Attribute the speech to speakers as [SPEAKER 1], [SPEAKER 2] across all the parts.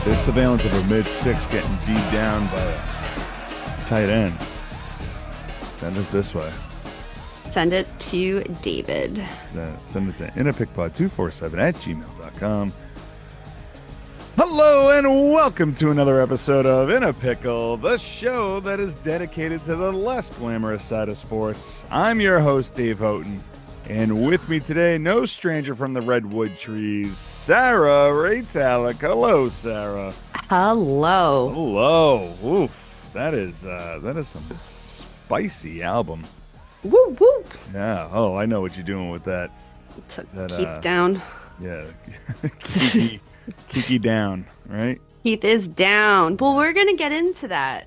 [SPEAKER 1] There's surveillance of a mid-six getting deep down by a tight end. Send it this way.
[SPEAKER 2] Send it to David.
[SPEAKER 1] Send it to inapicpod247@gmail.com. Hello and welcome to another episode of In a Pickle, the show that is dedicated to the less glamorous side of sports. I'm your host, Dave Houghton, and with me today, no stranger from the Redwood trees, Sarah Raytalic. Hello, Sarah.
[SPEAKER 2] Hello.
[SPEAKER 1] Hello. Oof. That is some spicy album.
[SPEAKER 2] Woo woo.
[SPEAKER 1] Yeah. Oh, I know what you're doing with that.
[SPEAKER 2] Took Keith down.
[SPEAKER 1] Yeah. Kiki down, right?
[SPEAKER 2] Keith is down. Well, we're going to get into that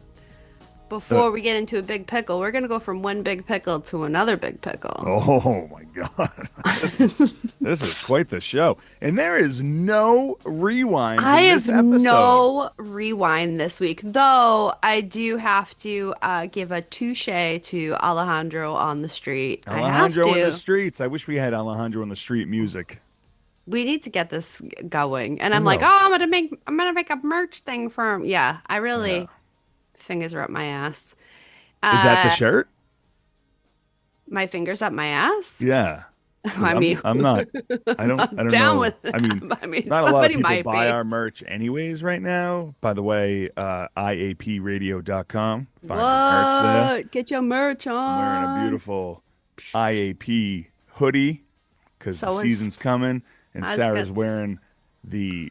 [SPEAKER 2] before we get into a big pickle. We're going to go from one big pickle to another big pickle.
[SPEAKER 1] Oh, my God. This is quite the show. And there is no rewind in this episode.
[SPEAKER 2] No rewind this week, though I do have to give a touche to Alejandro on the street.
[SPEAKER 1] Alejandro in the streets. I wish we had Alejandro in the street music.
[SPEAKER 2] We need to get this going. And I'm like, oh, I'm gonna make a merch thing for him. Yeah, I really fingers are up my ass.
[SPEAKER 1] Is that the shirt?
[SPEAKER 2] My fingers up my ass?
[SPEAKER 1] Yeah. I'm not. I don't
[SPEAKER 2] down
[SPEAKER 1] know.
[SPEAKER 2] with it.
[SPEAKER 1] I mean, not a lot of people buy our merch anyways right now. By the way, IAPradio.com. Find your merch there.
[SPEAKER 2] Get your merch on.
[SPEAKER 1] I'm wearing a beautiful IAP hoodie because the season's coming. And Sarah's wearing the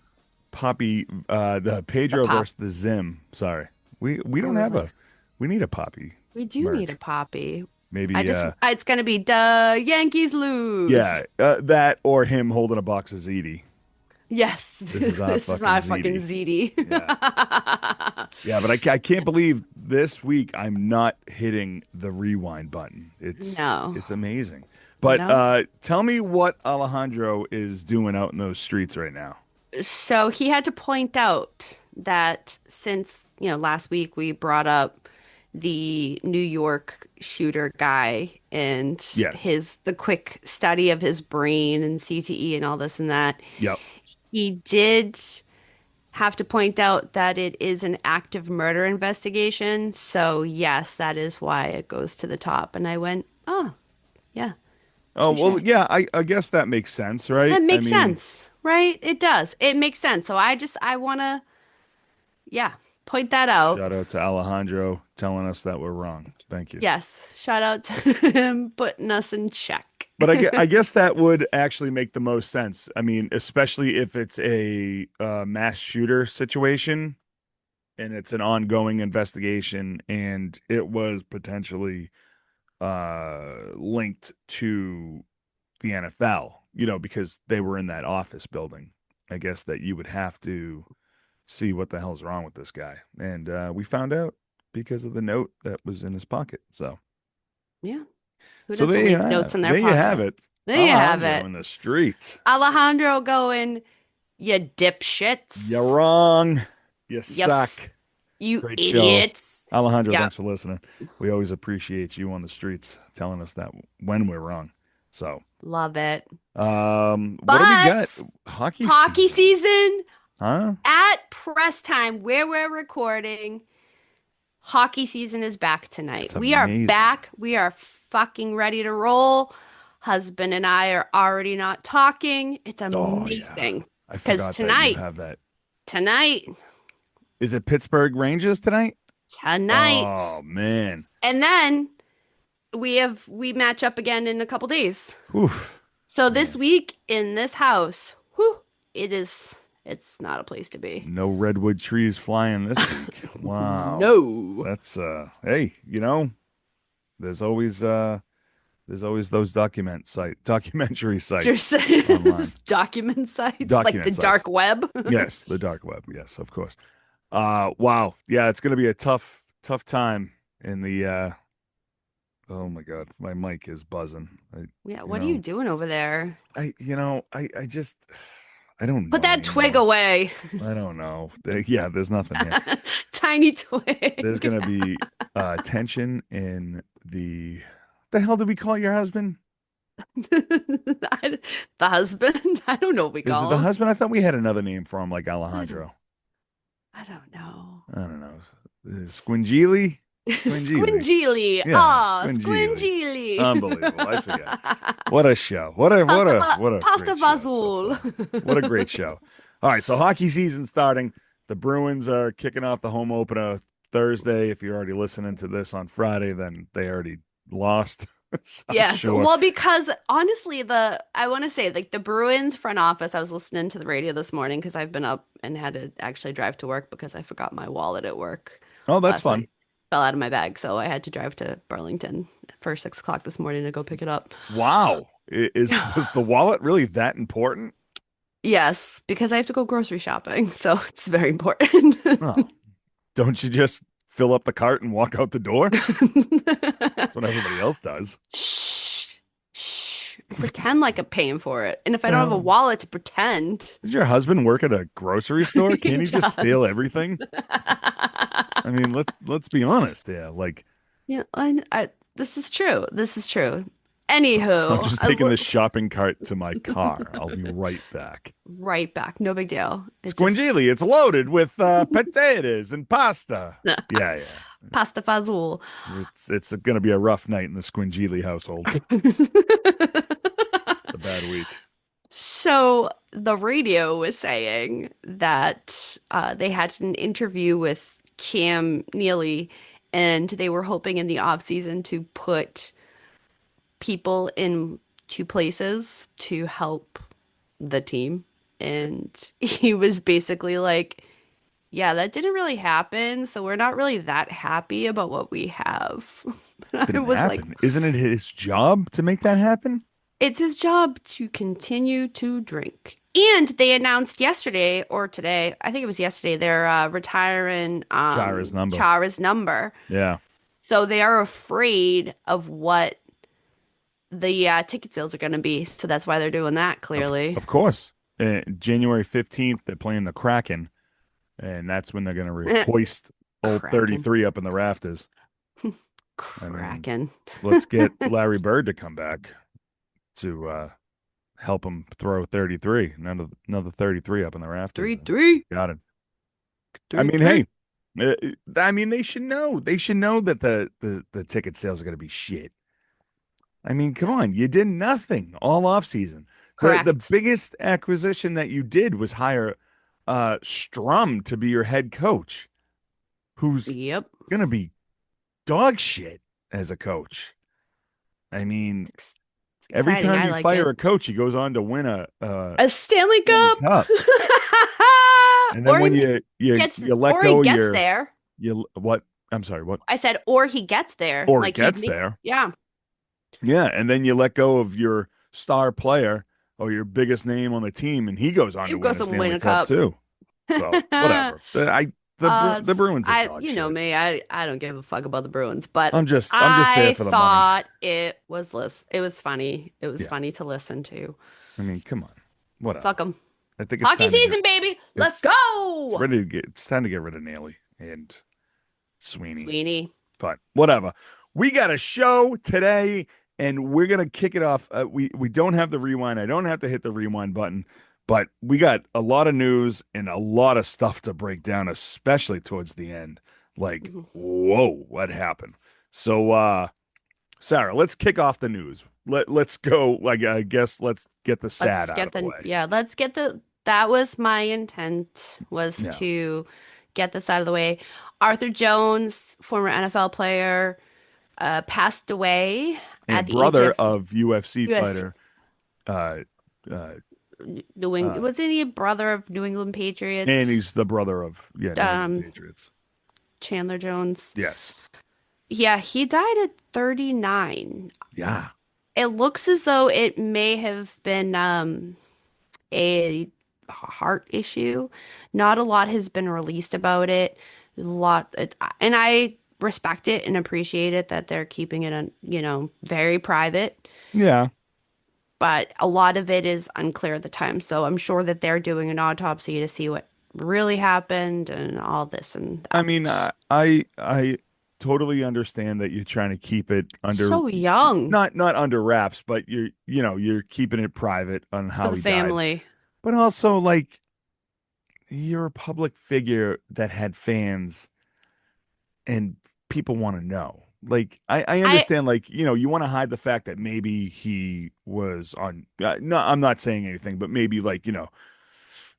[SPEAKER 1] Poppy, the Pedro versus the Zim. Sorry, we don't have we need a Poppy.
[SPEAKER 2] We do need a Poppy.
[SPEAKER 1] Maybe
[SPEAKER 2] it's gonna be duh Yankees lose.
[SPEAKER 1] Yeah, that or him holding a box of ZD.
[SPEAKER 2] Yes,
[SPEAKER 1] this is my
[SPEAKER 2] fucking ZD.
[SPEAKER 1] Yeah, but I can't believe this week I'm not hitting the rewind button. It's amazing. But tell me what Alejandro is doing out in those streets right now.
[SPEAKER 2] So he had to point out that since, last week we brought up the New York shooter guy and the quick study of his brain and CTE and all this and that.
[SPEAKER 1] Yep.
[SPEAKER 2] He did have to point out that it is an active murder investigation. So yes, that is why it goes to the top. And I went, oh, yeah.
[SPEAKER 1] Oh, well, yeah, I guess that makes sense, right?
[SPEAKER 2] That makes sense, right? It does. It makes sense. So I want to, point that out.
[SPEAKER 1] Shout out to Alejandro telling us that we're wrong. Thank you.
[SPEAKER 2] Yes. Shout out to him putting us in check.
[SPEAKER 1] But I guess that would actually make the most sense. I mean, especially if it's a mass shooter situation and it's an ongoing investigation and it was potentially linked to the NFL, because they were in that office building. I guess that you would have to see what the hell's wrong with this guy. And we found out because of the note that was in his pocket. So
[SPEAKER 2] yeah. Who doesn't leave notes in their pocket?
[SPEAKER 1] There you have it.
[SPEAKER 2] There you have it.
[SPEAKER 1] In the streets.
[SPEAKER 2] Alejandro going, you dipshits.
[SPEAKER 1] You're wrong. You suck.
[SPEAKER 2] You
[SPEAKER 1] Great
[SPEAKER 2] idiots.
[SPEAKER 1] Show. Alejandro, thanks for listening. We always appreciate you on the streets telling us that when we're wrong. So
[SPEAKER 2] love it.
[SPEAKER 1] What do we got? Hockey
[SPEAKER 2] season.
[SPEAKER 1] Huh?
[SPEAKER 2] At press time where we're recording, hockey season is back tonight. We are back. We are fucking ready to roll. Husband and I are already not talking. It's amazing.
[SPEAKER 1] I forgot that you have that.
[SPEAKER 2] Tonight.
[SPEAKER 1] Is it Pittsburgh Rangers tonight?
[SPEAKER 2] Tonight.
[SPEAKER 1] Oh man.
[SPEAKER 2] And then we match up again in a couple days.
[SPEAKER 1] Oof.
[SPEAKER 2] So this week in this house, it's not a place to be.
[SPEAKER 1] No redwood trees flying this week. Wow.
[SPEAKER 2] No.
[SPEAKER 1] That's hey, there's always those documentary sites online.
[SPEAKER 2] Document sites like the dark web.
[SPEAKER 1] Yes, the dark web. Yes, of course. Wow. Yeah, it's going to be a tough time in the oh my God, my mic is buzzing.
[SPEAKER 2] What are you doing over there?
[SPEAKER 1] I don't know.
[SPEAKER 2] Put that twig away.
[SPEAKER 1] I don't know. Yeah, there's nothing here.
[SPEAKER 2] Tiny twig.
[SPEAKER 1] There's going to be tension in the hell did we call your husband?
[SPEAKER 2] The husband? I don't know what we call
[SPEAKER 1] him. Is it the husband? I thought we had another name for him, like Alejandro.
[SPEAKER 2] I don't know.
[SPEAKER 1] I don't know. Squingeely? Squingeely.
[SPEAKER 2] Squingeely.
[SPEAKER 1] Yeah,
[SPEAKER 2] Ah,
[SPEAKER 1] Squingeely.
[SPEAKER 2] Squingeely.
[SPEAKER 1] Unbelievable. I forget. What a show. What a
[SPEAKER 2] Pasta
[SPEAKER 1] great show so
[SPEAKER 2] fazool.
[SPEAKER 1] far. What a great show. All right, so hockey season starting. The Bruins are kicking off the home opener Thursday. If you're already listening to this on Friday, then they already lost. So I'm
[SPEAKER 2] Yes.
[SPEAKER 1] sure.
[SPEAKER 2] Well, because honestly, I want to say like the Bruins front office, I was listening to the radio this morning because I've been up and had to actually drive to work because I forgot my wallet at work
[SPEAKER 1] Oh, that's
[SPEAKER 2] last
[SPEAKER 1] fun.
[SPEAKER 2] night. Fell out of my bag, so I had to drive to Burlington for 6 o'clock this morning to go pick it up.
[SPEAKER 1] Wow. Was the wallet really that important?
[SPEAKER 2] Yes, because I have to go grocery shopping, so it's very important.
[SPEAKER 1] Oh, don't you just fill up the cart and walk out the door? That's what everybody else does.
[SPEAKER 2] Shh, shh. Pretend like I'm paying for it. And if I don't have a
[SPEAKER 1] Well,
[SPEAKER 2] wallet to pretend,
[SPEAKER 1] does your husband work at a grocery store?
[SPEAKER 2] he
[SPEAKER 1] Can't he just steal
[SPEAKER 2] does.
[SPEAKER 1] everything? I mean, let's be honest. Yeah, like
[SPEAKER 2] Yeah, this is true. This is true.
[SPEAKER 1] I'm
[SPEAKER 2] Anywho,
[SPEAKER 1] just taking this shopping cart to my car. I'll be right back.
[SPEAKER 2] right back. No big deal. It just
[SPEAKER 1] Squingili, it's loaded with potatoes and pasta. Yeah, yeah.
[SPEAKER 2] pasta fazool.
[SPEAKER 1] It's gonna be a rough night in the Squingili household. A bad week.
[SPEAKER 2] So the radio was saying that they had an interview with Cam Neely, and they were hoping in the off season to put people in two places to help the team. And he was basically like, yeah, that didn't really happen, so we're not really that happy about what we have. I
[SPEAKER 1] Didn't
[SPEAKER 2] was like,
[SPEAKER 1] happen. Isn't it his job to make that happen?
[SPEAKER 2] it's his job to continue to drink. And they announced yesterday or today, I think it was yesterday, they're retiring
[SPEAKER 1] Chara's number.
[SPEAKER 2] Chara's number.
[SPEAKER 1] Yeah.
[SPEAKER 2] So they are afraid of what the ticket sales are going to be. So that's why they're doing that, clearly.
[SPEAKER 1] Of course. January 15th, they're playing the Kraken, and that's when they're going to hoist old
[SPEAKER 2] Kraken.
[SPEAKER 1] 33 up in the rafters. I mean,
[SPEAKER 2] Kraken.
[SPEAKER 1] let's get Larry Bird to come back to help him throw 33. Another 33 up in the rafters.
[SPEAKER 2] 3-3.
[SPEAKER 1] Got it. I
[SPEAKER 2] Three,
[SPEAKER 1] mean,
[SPEAKER 2] three.
[SPEAKER 1] hey, I mean, they should know. They should know that the ticket sales are going to be shit. I mean, come on, you did nothing all off season. The
[SPEAKER 2] Correct.
[SPEAKER 1] biggest acquisition that you did was hire Strum to be your head coach, who's
[SPEAKER 2] Yep.
[SPEAKER 1] gonna be dog shit as a coach. I mean,
[SPEAKER 2] It's
[SPEAKER 1] every
[SPEAKER 2] exciting.
[SPEAKER 1] time
[SPEAKER 2] I
[SPEAKER 1] you
[SPEAKER 2] like
[SPEAKER 1] fire
[SPEAKER 2] it.
[SPEAKER 1] a coach, he goes on to win a
[SPEAKER 2] A Stanley
[SPEAKER 1] Stanley
[SPEAKER 2] Cup.
[SPEAKER 1] Cup. And then
[SPEAKER 2] Or
[SPEAKER 1] when
[SPEAKER 2] he gets
[SPEAKER 1] you let
[SPEAKER 2] or he
[SPEAKER 1] go
[SPEAKER 2] gets
[SPEAKER 1] your
[SPEAKER 2] there.
[SPEAKER 1] you what? I'm sorry, what?
[SPEAKER 2] I said or he gets there.
[SPEAKER 1] Or he
[SPEAKER 2] Like he
[SPEAKER 1] gets
[SPEAKER 2] make
[SPEAKER 1] there.
[SPEAKER 2] yeah.
[SPEAKER 1] Yeah, and then you let go of your star player or your biggest name on the team, and he goes on
[SPEAKER 2] He
[SPEAKER 1] to win
[SPEAKER 2] goes
[SPEAKER 1] a
[SPEAKER 2] to win
[SPEAKER 1] Stanley
[SPEAKER 2] a
[SPEAKER 1] Cup
[SPEAKER 2] cup.
[SPEAKER 1] too. So whatever. The Bruins are
[SPEAKER 2] I
[SPEAKER 1] dog
[SPEAKER 2] you know
[SPEAKER 1] shit.
[SPEAKER 2] me. I don't give a fuck about the Bruins, but
[SPEAKER 1] I'm just there
[SPEAKER 2] I
[SPEAKER 1] for the money.
[SPEAKER 2] thought it was funny. It was
[SPEAKER 1] Yeah,
[SPEAKER 2] funny to listen to.
[SPEAKER 1] I mean, come on, whatever.
[SPEAKER 2] Fuck them.
[SPEAKER 1] I think it's
[SPEAKER 2] Hockey
[SPEAKER 1] time to get
[SPEAKER 2] season, baby. Let's
[SPEAKER 1] it's it's
[SPEAKER 2] go.
[SPEAKER 1] ready to get it's time to get rid of Naily and Sweeney.
[SPEAKER 2] Sweeney.
[SPEAKER 1] But whatever. We got a show today, and we're gonna kick it off. We don't have the rewind. I don't have to hit the rewind button, but we got a lot of news and a lot of stuff to break down, especially towards the end. Like,
[SPEAKER 2] Mhm.
[SPEAKER 1] whoa, what happened? So, Sarah, let's kick off the news. Let's go. Like, I guess let's get the sad
[SPEAKER 2] Let's
[SPEAKER 1] out
[SPEAKER 2] get
[SPEAKER 1] of the
[SPEAKER 2] the
[SPEAKER 1] way.
[SPEAKER 2] yeah, let's get the that was my intent was
[SPEAKER 1] Yeah,
[SPEAKER 2] to get this out of the way. Arthur Jones, former NFL player, passed away at
[SPEAKER 1] and
[SPEAKER 2] the age
[SPEAKER 1] brother
[SPEAKER 2] of
[SPEAKER 1] of UFC
[SPEAKER 2] US
[SPEAKER 1] fighter, uh, uh,
[SPEAKER 2] New England.
[SPEAKER 1] uh,
[SPEAKER 2] Wasn't he a brother of New England
[SPEAKER 1] and
[SPEAKER 2] Patriots?
[SPEAKER 1] he's the brother of New England
[SPEAKER 2] Um,
[SPEAKER 1] Patriots.
[SPEAKER 2] Chandler Jones.
[SPEAKER 1] Yes.
[SPEAKER 2] Yeah, he died at 39.
[SPEAKER 1] Yeah.
[SPEAKER 2] It looks as though it may have been a heart issue. Not a lot has been released about it. And I respect it and appreciate it that they're keeping it, very private.
[SPEAKER 1] Yeah.
[SPEAKER 2] But a lot of it is unclear at the time. So I'm sure that they're doing an autopsy to see what really happened and all this and
[SPEAKER 1] I mean,
[SPEAKER 2] that.
[SPEAKER 1] I totally understand that you're trying to keep it under
[SPEAKER 2] So young
[SPEAKER 1] not under wraps, but you're keeping it private on
[SPEAKER 2] for
[SPEAKER 1] how
[SPEAKER 2] the
[SPEAKER 1] he died.
[SPEAKER 2] family.
[SPEAKER 1] But also like you're a public figure that had fans and people want to know. Like, I
[SPEAKER 2] I
[SPEAKER 1] understand, like, you want to hide the fact that maybe he was on, no, I'm not saying anything, but maybe like,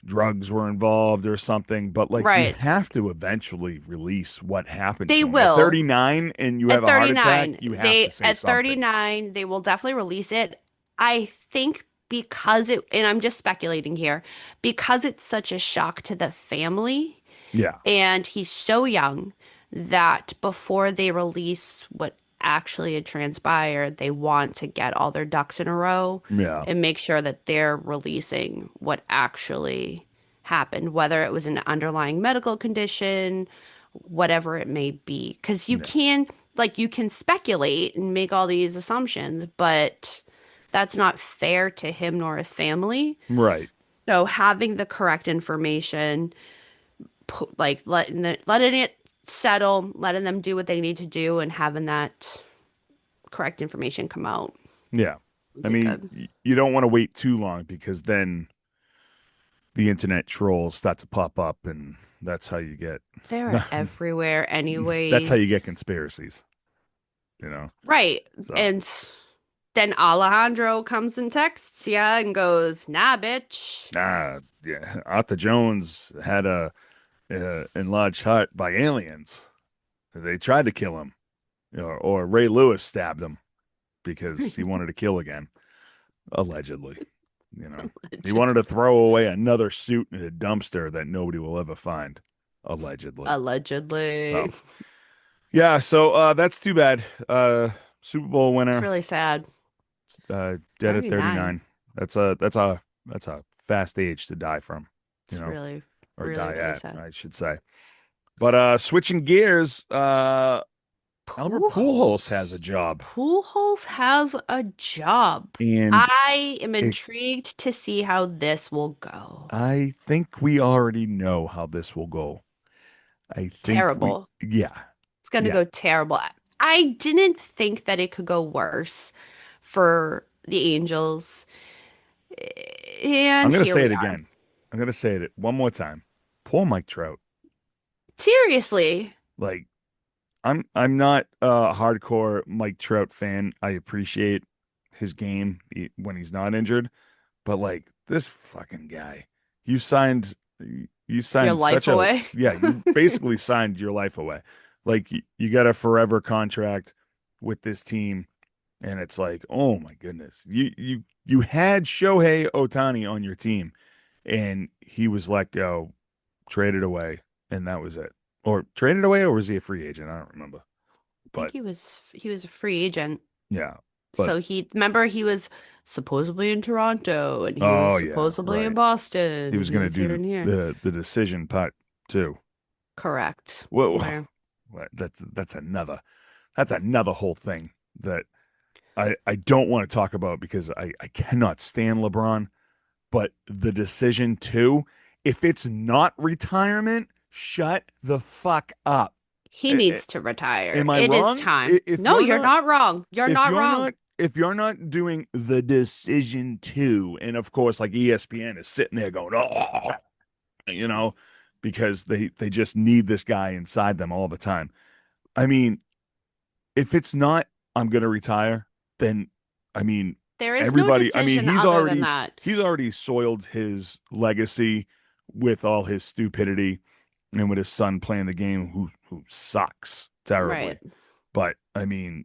[SPEAKER 1] drugs were involved or something. But like, you
[SPEAKER 2] right.
[SPEAKER 1] have to eventually release what happened
[SPEAKER 2] They
[SPEAKER 1] to him. You're
[SPEAKER 2] will.
[SPEAKER 1] 39 and you have
[SPEAKER 2] At
[SPEAKER 1] a heart attack.
[SPEAKER 2] 39,
[SPEAKER 1] You have to
[SPEAKER 2] they
[SPEAKER 1] say
[SPEAKER 2] at
[SPEAKER 1] something.
[SPEAKER 2] 39, they will definitely release it. I think because it, and I'm just speculating here, because it's such a shock to the family
[SPEAKER 1] Yeah.
[SPEAKER 2] and he's so young that before they release what actually had transpired, they want to get all their ducks in a row
[SPEAKER 1] Yeah.
[SPEAKER 2] and make sure that they're releasing what actually happened, whether it was an underlying medical condition, whatever it may be. Because
[SPEAKER 1] Yeah.
[SPEAKER 2] you can speculate and make all these assumptions, but that's not fair to him nor his family.
[SPEAKER 1] Right.
[SPEAKER 2] So having the correct information, like letting it settle, letting them do what they need to do, and having that correct information come out
[SPEAKER 1] Yeah.
[SPEAKER 2] would
[SPEAKER 1] I
[SPEAKER 2] be
[SPEAKER 1] mean,
[SPEAKER 2] good.
[SPEAKER 1] you don't want to wait too long because then the internet trolls start to pop up and that's how you get
[SPEAKER 2] They're everywhere
[SPEAKER 1] that's how you get
[SPEAKER 2] anyways.
[SPEAKER 1] conspiracies, you know.
[SPEAKER 2] Right.
[SPEAKER 1] So,
[SPEAKER 2] And then Alejandro comes and texts ya and goes, nah, bitch.
[SPEAKER 1] yeah, Arthur Jones had a enlarged heart by aliens. They tried to kill him, or Ray Lewis stabbed him because he wanted to kill again, allegedly. You know, he wanted to throw away another suit in a dumpster that nobody will ever find, allegedly.
[SPEAKER 2] Allegedly.
[SPEAKER 1] So, yeah, so that's too bad. Super Bowl
[SPEAKER 2] It's
[SPEAKER 1] winner,
[SPEAKER 2] really sad.
[SPEAKER 1] dead at
[SPEAKER 2] 39.
[SPEAKER 1] 39. That's a fast age to die from,
[SPEAKER 2] It's really,
[SPEAKER 1] or
[SPEAKER 2] really,
[SPEAKER 1] die
[SPEAKER 2] really
[SPEAKER 1] at,
[SPEAKER 2] sad.
[SPEAKER 1] I should say. But switching gears, Albert Pujols has a
[SPEAKER 2] Pujols.
[SPEAKER 1] job,
[SPEAKER 2] Pujols has a job.
[SPEAKER 1] and
[SPEAKER 2] I am
[SPEAKER 1] it,
[SPEAKER 2] intrigued to see how this will go.
[SPEAKER 1] I think we already know how this will go. I think
[SPEAKER 2] Terrible.
[SPEAKER 1] yeah,
[SPEAKER 2] It's going to
[SPEAKER 1] yeah.
[SPEAKER 2] go terrible. I didn't think that it could go worse for the Angels.
[SPEAKER 1] I'm
[SPEAKER 2] And
[SPEAKER 1] gonna
[SPEAKER 2] here
[SPEAKER 1] say
[SPEAKER 2] we
[SPEAKER 1] it
[SPEAKER 2] are.
[SPEAKER 1] again. I'm gonna say it one more time. Poor Mike Trout.
[SPEAKER 2] Seriously,
[SPEAKER 1] Like, I'm not a hardcore Mike Trout fan. I appreciate his game when he's not injured, but like this fucking guy, you signed you
[SPEAKER 2] your
[SPEAKER 1] signed
[SPEAKER 2] life
[SPEAKER 1] such a
[SPEAKER 2] away.
[SPEAKER 1] yeah, you basically signed your life away. Like you got a forever contract with this team, and it's like, oh my goodness, you had Shohei Ohtani on your team, and he was let go, traded away, and that was it. Or traded away, or was he a free agent? I don't remember.
[SPEAKER 2] I think
[SPEAKER 1] But
[SPEAKER 2] he was a free agent.
[SPEAKER 1] yeah, but
[SPEAKER 2] So he remember he was supposedly in Toronto and he was
[SPEAKER 1] oh yeah,
[SPEAKER 2] supposedly in
[SPEAKER 1] right.
[SPEAKER 2] Boston
[SPEAKER 1] He was
[SPEAKER 2] and he
[SPEAKER 1] going to
[SPEAKER 2] was here
[SPEAKER 1] do
[SPEAKER 2] and here.
[SPEAKER 1] the decision part too.
[SPEAKER 2] Correct.
[SPEAKER 1] Whoa,
[SPEAKER 2] Where
[SPEAKER 1] that's another whole thing that I don't want to talk about because I cannot stand LeBron. But the decision too, if it's not retirement, shut the fuck up.
[SPEAKER 2] he needs to retire.
[SPEAKER 1] Am I
[SPEAKER 2] It is
[SPEAKER 1] wrong?
[SPEAKER 2] time. No, you're not wrong. You're
[SPEAKER 1] If
[SPEAKER 2] not
[SPEAKER 1] you're
[SPEAKER 2] wrong.
[SPEAKER 1] not if you're not doing the decision too, and of course, like ESPN is sitting there going, oh, you know, because they just need this guy inside them all the time. I mean, if it's not, I'm gonna retire, then I mean,
[SPEAKER 2] There is no
[SPEAKER 1] everybody. I mean,
[SPEAKER 2] decision other than that.
[SPEAKER 1] he's already soiled his legacy with all his stupidity and with his son playing the game who sucks
[SPEAKER 2] Right.
[SPEAKER 1] terribly. But I mean,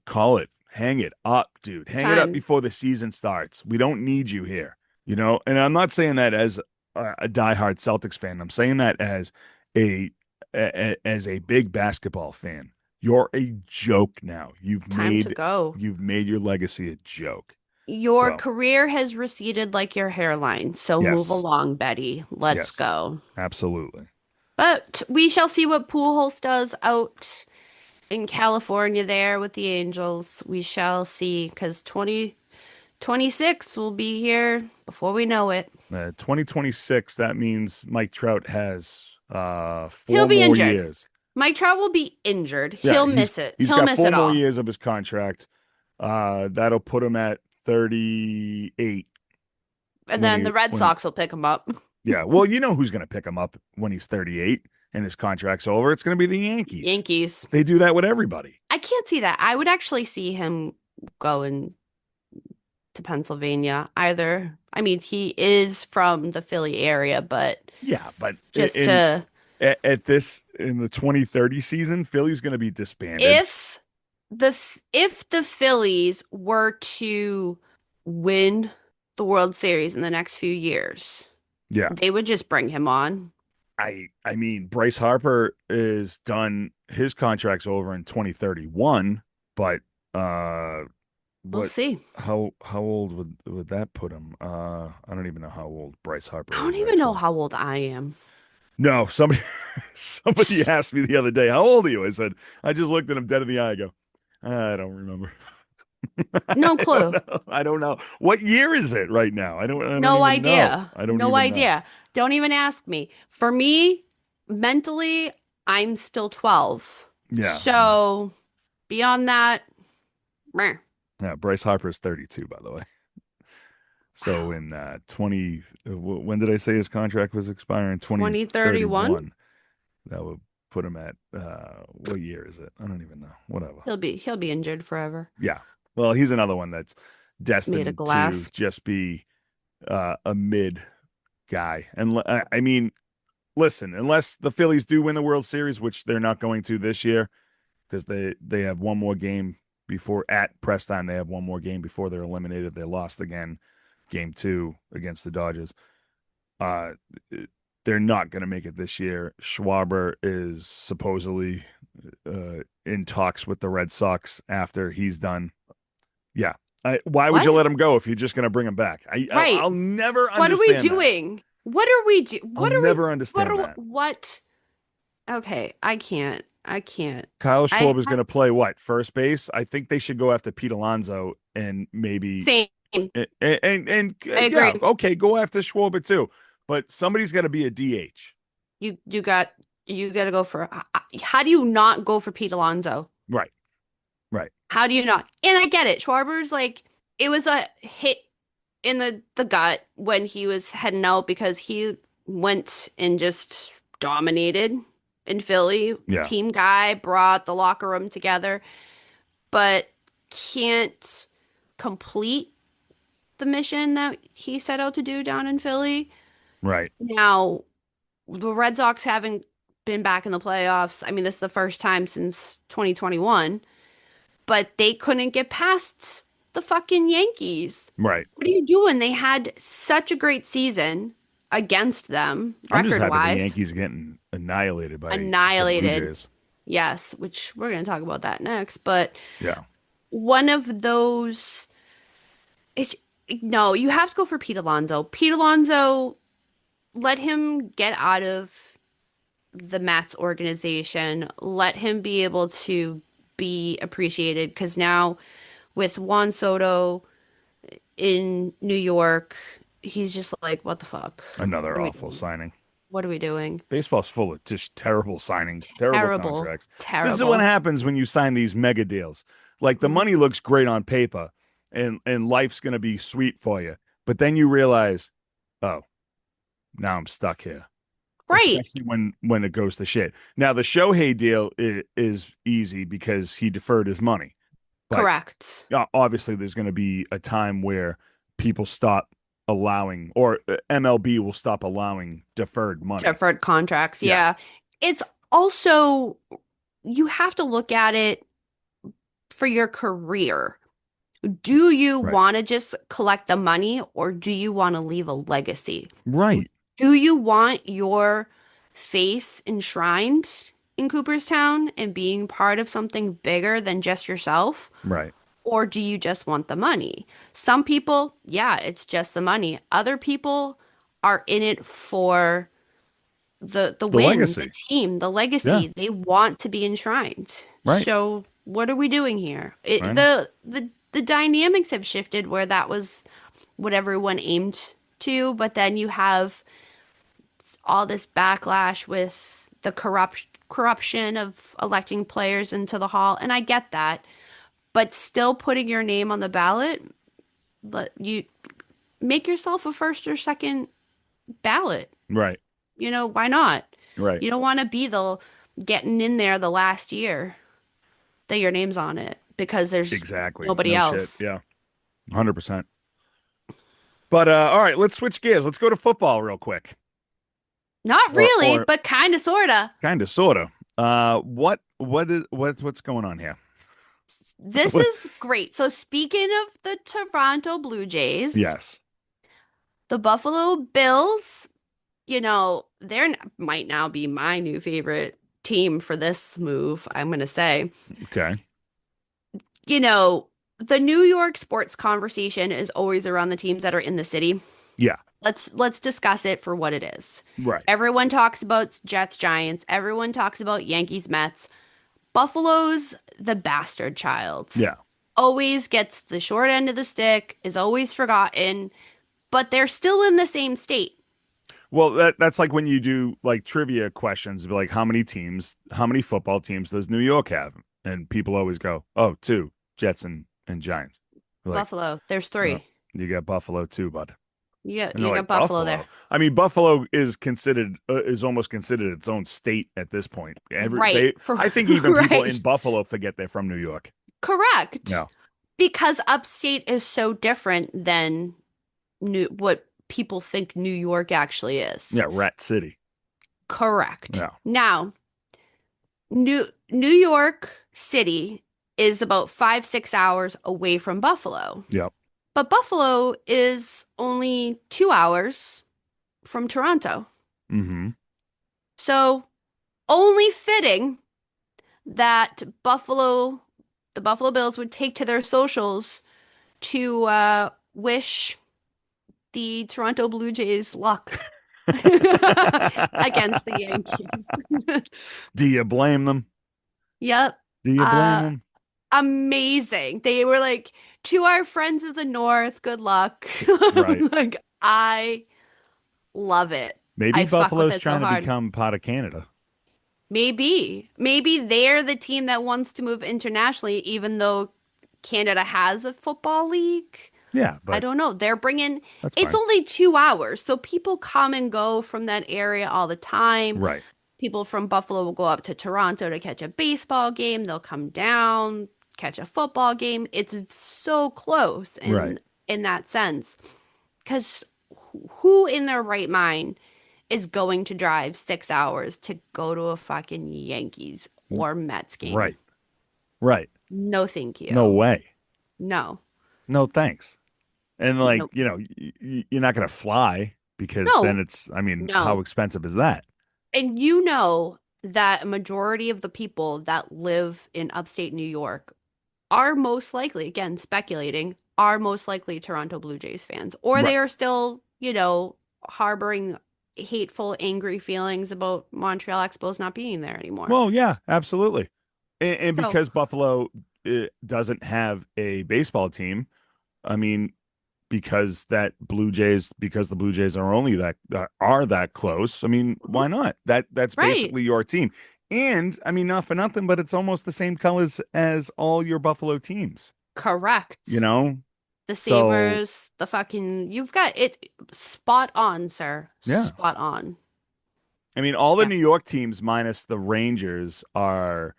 [SPEAKER 1] call it, hang it up, dude. Hang it up
[SPEAKER 2] Time.
[SPEAKER 1] before the season starts. We don't need you here, And I'm not saying that as a diehard Celtics fan. I'm saying that as a, as a big basketball fan. You're a joke now.
[SPEAKER 2] Time to go.
[SPEAKER 1] You've made your legacy a joke.
[SPEAKER 2] Your
[SPEAKER 1] So
[SPEAKER 2] career has receded like your hairline, so move
[SPEAKER 1] yes,
[SPEAKER 2] along, Betty. Let's
[SPEAKER 1] yes,
[SPEAKER 2] go.
[SPEAKER 1] absolutely.
[SPEAKER 2] But we shall see what Pujols does out in California there with the Angels. We shall see because 2026 will be here before we know it.
[SPEAKER 1] 2026. That means Mike Trout has
[SPEAKER 2] He'll
[SPEAKER 1] four
[SPEAKER 2] be
[SPEAKER 1] more
[SPEAKER 2] injured.
[SPEAKER 1] years.
[SPEAKER 2] Mike Trout will be injured.
[SPEAKER 1] Yeah,
[SPEAKER 2] He'll miss it.
[SPEAKER 1] he's
[SPEAKER 2] He'll
[SPEAKER 1] got
[SPEAKER 2] miss
[SPEAKER 1] four
[SPEAKER 2] it
[SPEAKER 1] more
[SPEAKER 2] all.
[SPEAKER 1] years of his contract. That'll put him at 38
[SPEAKER 2] And then the Red
[SPEAKER 1] when
[SPEAKER 2] Sox will pick him up.
[SPEAKER 1] Yeah. Well, you know who's going to pick him up when he's 38 and his contract's over? It's going to be the Yankees.
[SPEAKER 2] Yankees.
[SPEAKER 1] They do that with everybody.
[SPEAKER 2] I can't see that. I would actually see him going to Pennsylvania either. I mean, he is from the Philly area, but
[SPEAKER 1] Yeah, but
[SPEAKER 2] just to
[SPEAKER 1] at this in the 2030 season, Philly's going to be disbanded.
[SPEAKER 2] if if the Phillies were to win the World Series in the next few years,
[SPEAKER 1] Yeah.
[SPEAKER 2] they would just bring him on.
[SPEAKER 1] I mean, Bryce Harper is done. His contract's over in 2031, but uh
[SPEAKER 2] We'll
[SPEAKER 1] what
[SPEAKER 2] see.
[SPEAKER 1] how old would that put him? I don't even know how old Bryce
[SPEAKER 2] I
[SPEAKER 1] Harper
[SPEAKER 2] don't
[SPEAKER 1] is
[SPEAKER 2] even know
[SPEAKER 1] actually.
[SPEAKER 2] how old I am.
[SPEAKER 1] No, somebody somebody asked me the other day, "How old are you?" I said, I just looked at him dead in the eye. I go, I don't remember.
[SPEAKER 2] No
[SPEAKER 1] I don't
[SPEAKER 2] clue.
[SPEAKER 1] know. I don't know. What year is it right now? I don't
[SPEAKER 2] No
[SPEAKER 1] even know.
[SPEAKER 2] idea.
[SPEAKER 1] I don't
[SPEAKER 2] No
[SPEAKER 1] even know.
[SPEAKER 2] idea. Don't even ask me. For me, mentally, I'm still 12.
[SPEAKER 1] Yeah.
[SPEAKER 2] So beyond that, meh.
[SPEAKER 1] Yeah, Bryce Harper is 32, by the way. So
[SPEAKER 2] Wow.
[SPEAKER 1] in 20, when did I say his contract was expiring?
[SPEAKER 2] 2031?
[SPEAKER 1] 2031. That would put him at what year is it? I don't even know. Whatever.
[SPEAKER 2] He'll be injured forever.
[SPEAKER 1] Yeah. Well, he's another one that's
[SPEAKER 2] Made of
[SPEAKER 1] destined to
[SPEAKER 2] glass.
[SPEAKER 1] just be a mid guy. And I mean, listen, unless the Phillies do win the World Series, which they're not going to this year, because they have one more game before at press time. They have one more game before they're eliminated. They lost again, game two against the Dodgers. Uh, they're not going to make it this year. Schwarber is supposedly in talks with the Red Sox after he's done. Yeah. Why would you
[SPEAKER 2] What?
[SPEAKER 1] let him go if you're just going to bring him back?
[SPEAKER 2] Right.
[SPEAKER 1] I'll never
[SPEAKER 2] What are we
[SPEAKER 1] understand that.
[SPEAKER 2] doing? What are we do?
[SPEAKER 1] I'll
[SPEAKER 2] What are we?
[SPEAKER 1] never understand that.
[SPEAKER 2] What? Okay, I can't. I can't.
[SPEAKER 1] Kyle
[SPEAKER 2] I
[SPEAKER 1] Schwarber is going to play what? First base? I think they should go after Pete Alonso and maybe
[SPEAKER 2] same. I
[SPEAKER 1] yeah,
[SPEAKER 2] agree.
[SPEAKER 1] okay, go after Schwarber too. But somebody's got to be a DH.
[SPEAKER 2] You got to go for how do you not go for Pete Alonso?
[SPEAKER 1] Right. Right.
[SPEAKER 2] How do you not? And I get it. Schwarber's like it was a hit in the gut when he was heading out because he went and just dominated in Philly.
[SPEAKER 1] Yeah.
[SPEAKER 2] Team guy brought the locker room together, but can't complete the mission that he set out to do down in Philly.
[SPEAKER 1] Right.
[SPEAKER 2] Now, the Red Sox haven't been back in the playoffs. I mean, this is the first time since 2021, but they couldn't get past the fucking Yankees.
[SPEAKER 1] Right.
[SPEAKER 2] What are you doing? They had such a great season against them,
[SPEAKER 1] I'm just happy the
[SPEAKER 2] record-wise,
[SPEAKER 1] Yankees are getting annihilated by the Blue
[SPEAKER 2] annihilated.
[SPEAKER 1] Jays.
[SPEAKER 2] Yes, which we're going to talk about that next, but
[SPEAKER 1] Yeah.
[SPEAKER 2] one of those is no, you have to go for Pete Alonso. Pete Alonso, let him get out of the Mets organization. Let him be able to be appreciated because now with Juan Soto in New York, he's just like, what the fuck? What
[SPEAKER 1] Another
[SPEAKER 2] are we
[SPEAKER 1] awful
[SPEAKER 2] doing?
[SPEAKER 1] signing.
[SPEAKER 2] What are we doing?
[SPEAKER 1] Baseball's full of just terrible signings, terrible
[SPEAKER 2] Terrible,
[SPEAKER 1] contracts. This is what
[SPEAKER 2] terrible.
[SPEAKER 1] happens when you sign these mega deals. Like the
[SPEAKER 2] Mhm.
[SPEAKER 1] money looks great on paper and life's going to be sweet for you. But then you realize, oh, now I'm stuck here.
[SPEAKER 2] Right,
[SPEAKER 1] Especially when it goes to shit. Now the Shohei deal is easy because he deferred his money. But
[SPEAKER 2] correct.
[SPEAKER 1] obviously there's going to be a time where people stop allowing or MLB will stop allowing deferred money.
[SPEAKER 2] Deferred contracts,
[SPEAKER 1] Yeah.
[SPEAKER 2] yeah. It's also, you have to look at it for your career. Do you
[SPEAKER 1] Right.
[SPEAKER 2] want to just collect the money or do you want to leave a legacy?
[SPEAKER 1] Right.
[SPEAKER 2] Do you want your face enshrined in Cooperstown and being part of something bigger than just yourself?
[SPEAKER 1] Right.
[SPEAKER 2] Or do you just want the money? Some people, yeah, it's just the money. Other people are in it for the
[SPEAKER 1] The
[SPEAKER 2] win, the
[SPEAKER 1] legacy.
[SPEAKER 2] team, the
[SPEAKER 1] Yeah.
[SPEAKER 2] legacy. They want to be enshrined.
[SPEAKER 1] Right.
[SPEAKER 2] So what are we doing here?
[SPEAKER 1] Right.
[SPEAKER 2] The dynamics have shifted where that was what everyone aimed to, but then you have all this backlash with the corruption of electing players into the hall, and I get that, but still putting your name on the ballot, but you make yourself a first or second ballot.
[SPEAKER 1] Right.
[SPEAKER 2] Why not?
[SPEAKER 1] Right.
[SPEAKER 2] You don't want to be the getting in there the last year that your name's on it because there's
[SPEAKER 1] Exactly.
[SPEAKER 2] nobody
[SPEAKER 1] No shit.
[SPEAKER 2] else.
[SPEAKER 1] Yeah. 100%. But all right, let's switch gears. Let's go to football real quick.
[SPEAKER 2] Not really,
[SPEAKER 1] Or
[SPEAKER 2] but kind of, sorta.
[SPEAKER 1] kind of sort of. What's going on here?
[SPEAKER 2] This
[SPEAKER 1] What-
[SPEAKER 2] is great. So speaking of the Toronto Blue Jays,
[SPEAKER 1] yes.
[SPEAKER 2] the Buffalo Bills, they're might now be my new favorite team for this move, I'm gonna say.
[SPEAKER 1] Okay.
[SPEAKER 2] You know, the New York sports conversation is always around the teams that are in the city.
[SPEAKER 1] Yeah.
[SPEAKER 2] Let's discuss it for what it is.
[SPEAKER 1] Right.
[SPEAKER 2] Everyone talks about Jets, Giants. Everyone talks about Yankees, Mets. Buffalo's the bastard child.
[SPEAKER 1] Yeah.
[SPEAKER 2] Always gets the short end of the stick, is always forgotten, but they're still in the same state.
[SPEAKER 1] Well, that's like when you do like trivia questions, like how many football teams does New York have? And people always go, "Oh, two, Jets and Giants." Like,
[SPEAKER 2] Buffalo, there's
[SPEAKER 1] no,
[SPEAKER 2] three.
[SPEAKER 1] you got Buffalo too, bud. And they're
[SPEAKER 2] You got
[SPEAKER 1] like
[SPEAKER 2] Buffalo there.
[SPEAKER 1] Buffalo. I mean, Buffalo is almost considered its own state at this point.
[SPEAKER 2] Right.
[SPEAKER 1] I think even people in
[SPEAKER 2] Right.
[SPEAKER 1] Buffalo forget they're from New York.
[SPEAKER 2] Correct.
[SPEAKER 1] No.
[SPEAKER 2] Because upstate is so different than what people think New York actually is.
[SPEAKER 1] Yeah, Rat City.
[SPEAKER 2] Correct.
[SPEAKER 1] Yeah.
[SPEAKER 2] Now, New York City is about 5, 6 hours away from Buffalo.
[SPEAKER 1] Yep.
[SPEAKER 2] But Buffalo is only 2 hours from Toronto.
[SPEAKER 1] Mm-hmm.
[SPEAKER 2] So only fitting that the Buffalo Bills would take to their socials to wish the Toronto Blue Jays luck against the Yankees.
[SPEAKER 1] Do you blame them?
[SPEAKER 2] Yep.
[SPEAKER 1] Do you blame
[SPEAKER 2] Uh,
[SPEAKER 1] them?
[SPEAKER 2] Amazing. They were like, to our friends of the North, good luck.
[SPEAKER 1] Right.
[SPEAKER 2] Like, I love it.
[SPEAKER 1] Maybe
[SPEAKER 2] I fuck with
[SPEAKER 1] Buffalo's
[SPEAKER 2] it so
[SPEAKER 1] trying to
[SPEAKER 2] hard.
[SPEAKER 1] become part of Canada.
[SPEAKER 2] Maybe they're the team that wants to move internationally, even though Canada has a football league.
[SPEAKER 1] Yeah,
[SPEAKER 2] I
[SPEAKER 1] but
[SPEAKER 2] don't know. They're bringing,
[SPEAKER 1] that's
[SPEAKER 2] it's
[SPEAKER 1] fine.
[SPEAKER 2] only 2 hours. So people come and go from that area all the time.
[SPEAKER 1] Right.
[SPEAKER 2] People from Buffalo will go up to Toronto to catch a baseball game. They'll come down, catch a football game. It's so close
[SPEAKER 1] Right.
[SPEAKER 2] in that sense. Because who in their right mind is going to drive 6 hours to go to a fucking Yankees or Mets game?
[SPEAKER 1] Right. Right.
[SPEAKER 2] No, thank
[SPEAKER 1] No
[SPEAKER 2] you.
[SPEAKER 1] way.
[SPEAKER 2] No,
[SPEAKER 1] No thanks. And like,
[SPEAKER 2] no,
[SPEAKER 1] you're not going to fly because then
[SPEAKER 2] no,
[SPEAKER 1] it's, I mean, how
[SPEAKER 2] no.
[SPEAKER 1] expensive is that?
[SPEAKER 2] And that a majority of the people that live in upstate New York are most likely, again, speculating, are most likely Toronto Blue Jays fans, or they
[SPEAKER 1] Right.
[SPEAKER 2] are still, harboring hateful, angry feelings about Montreal Expos not being there anymore.
[SPEAKER 1] Well, yeah, absolutely. And
[SPEAKER 2] So,
[SPEAKER 1] because Buffalo doesn't have a baseball team, I mean, because the Blue Jays are only that close. I mean,
[SPEAKER 2] mhm,
[SPEAKER 1] why not? That's
[SPEAKER 2] right,
[SPEAKER 1] basically your team. And I mean, not for nothing, but it's almost the same colors as all your Buffalo teams, you
[SPEAKER 2] correct.
[SPEAKER 1] know?
[SPEAKER 2] The
[SPEAKER 1] So,
[SPEAKER 2] Sabres, you've got it spot on, sir.
[SPEAKER 1] yeah.
[SPEAKER 2] Spot on.
[SPEAKER 1] I mean, all the
[SPEAKER 2] Yeah.
[SPEAKER 1] New York teams minus the Rangers are